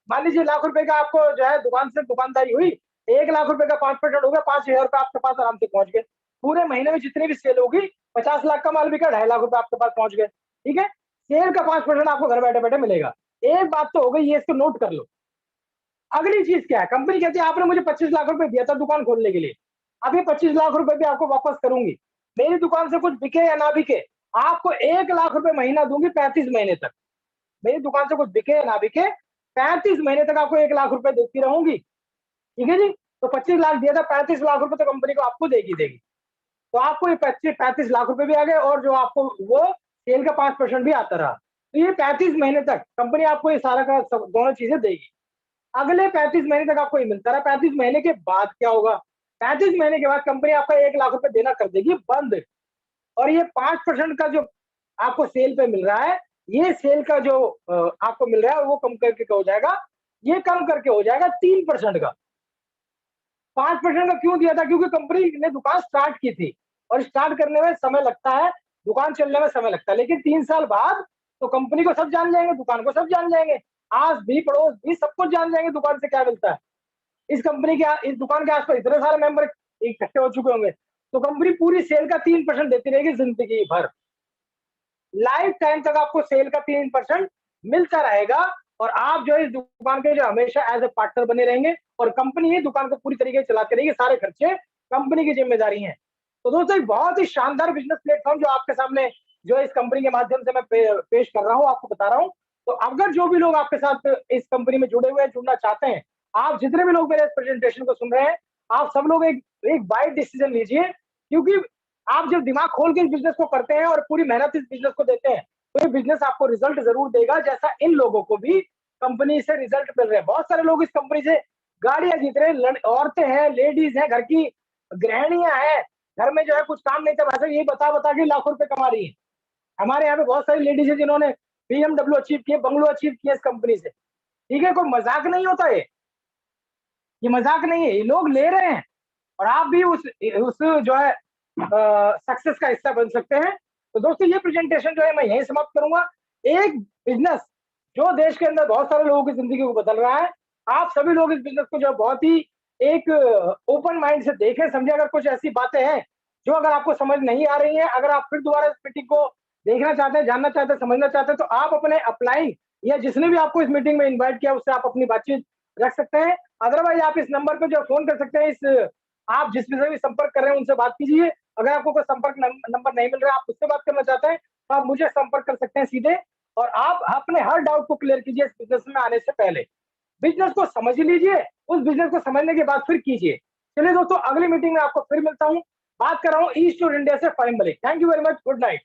मान लीजिए ₹1,00,000 का आपको जो है दुकान से दुकानदारी हुई, ₹1,00,000 का 5% हो गया, 5,000 आपके पास आराम से पहुंच गए। पूरे महीने में जितनी भी सेल होगी, 50 लाख का माल बिका, ₹2.5 लाख आपके पास पहुंच गए, ठीक है? सेल का 5% आपको घर बैठे बैठे मिलेगा। एक बात तो हो गई, ये इसको नोट कर लो। अगली चीज क्या है, कंपनी कहती है आपने मुझे 25 लाख रुपए दिया था दुकान खोलने के लिए, अभी 25 लाख रुपए भी आपको वापस करूंगी, मेरी दुकान से कुछ बिके या ना बिके, आपको 1 लाख रुपए महीना दूंगी 35 महीने तक। मेरी दुकान से कुछ बिके या ना बिके, 35 महीने तक आपको 1 लाख रुपए देती रहूंगी, ठीक है जी? तो 25 लाख दिया था, 35 लाख रुपए तो कंपनी को आपको देगी देगी। तो आपको ये 35 लाख रुपए भी आ गए, और जो आपको वो सेल का 5% भी आता रहा। तो ये 35 महीने तक कंपनी आपको ये सारा का दोनों चीजें देगी। अगले 35 महीने तक आपको ये मिलता रहा। 35 महीने के बाद क्या होगा? 35 महीने के बाद कंपनी आपका 1 लाख रुपए देना कर देगी बंद, और ये 5% का जो आपको सेल पे मिल रहा है, ये सेल का जो आपको मिल रहा है वो कम करके क्या हो जाएगा? ये कम करके हो जाएगा 3% का। 5% का क्यों दिया था? क्योंकि कंपनी ने दुकान स्टार्ट की थी, और स्टार्ट करने में समय लगता है, दुकान चलने में समय लगता है, लेकिन 3 साल बाद तो कंपनी को सब जान जाएंगे, दुकान को सब जान जाएंगे, आस भी पड़ोस भी सब कुछ जान जाएंगे दुकान से क्या मिलता है। इस कंपनी के इस दुकान के आसपास इतने सारे मेंबर इकट्ठे हो चुके होंगे, तो कंपनी पूरी सेल का 3% देती रहेगी जिंदगी भर, लाइफ टाइम तक आपको सेल का 3% मिलता रहेगा, और आप जो इस दुकान के जो हमेशा एज ए पार्टनर बने रहेंगे, और कंपनी ही दुकान को पूरी तरीके से चलाती रहेगी, सारे खर्चे कंपनी की जिम्मेदारी है। तो दोस्तों, एक बहुत ही शानदार बिजनेस प्लेटफॉर्म जो आपके सामने जो इस कंपनी के माध्यम से मैं पेश कर रहा हूँ, आपको बता रहा हूँ, तो अगर जो भी लोग आपके साथ इस कंपनी में जुड़े हुए हैं, जुड़ना चाहते हैं, आप जितने भी लोग मेरे प्रेजेंटेशन को सुन रहे हैं, आप सब लोग एक एक वाइड डिसीजन लीजिए, क्योंकि आप जब दिमाग खोल के इस बिजनेस को करते हैं और पूरी मेहनत इस बिजनेस को देते हैं, तो ये बिजनेस आपको रिजल्ट जरूर देगा, जैसा इन लोगों को भी कंपनी से रिजल्ट मिल रहे हैं। बहुत सारे लोग इस कंपनी से गाड़ियां जीत रहे हैं, औरतें हैं, लेडीज हैं, घर की गृहिणियां हैं, घर में जो है कुछ काम नहीं था, वैसे यही बता बता के लाखों रुपए कमा रही है। हमारे यहाँ पे बहुत सारी लेडीज है जिन्होंने BMW अचीव किए, बंगलो अचीव किए इस कंपनी से। ठीक है, कोई मजाक नहीं होता ये मजाक नहीं है, ये लोग ले रहे हैं, और आप भी उस जो है सक्सेस का हिस्सा बन सकते हैं। तो दोस्तों, ये प्रेजेंटेशन जो है मैं यही समाप्त करूंगा। एक बिजनेस जो देश के अंदर बहुत सारे लोगों की जिंदगी को बदल रहा है, आप सभी लोग इस बिजनेस को जो बहुत ही एक ओपन माइंड से देखें, समझे। अगर कुछ ऐसी बातें हैं जो अगर आपको समझ नहीं आ रही है, अगर आप फिर दोबारा इस मीटिंग को देखना चाहते हैं, जानना चाहते हैं, समझना चाहते हैं, तो आप अपने अप्लाइंग या जिसने भी आपको इस मीटिंग में इन्वाइट किया उससे आप अपनी बातचीत रख सकते हैं। अदरवाइज आप इस नंबर पे जो फोन कर सकते हैं, इस आप जिससे भी संपर्क कर रहे हैं उनसे बात कीजिए। अगर आपको कोई संपर्क नंबर नहीं मिल रहा है, आप उससे बात करना चाहते हैं, तो आप मुझे संपर्क कर सकते हैं सीधे, और आप अपने हर डाउट को क्लियर कीजिए इस बिजनेस में आने से पहले। बिजनेस को समझ लीजिए, उस बिजनेस को समझने के बाद फिर कीजिए। चलिए दोस्तों, अगली मीटिंग में आपको फिर मिलता हूँ। बात कर रहा हूँ ईस्ट और इंडिया से Fahim Malik. Thank you very much, good night.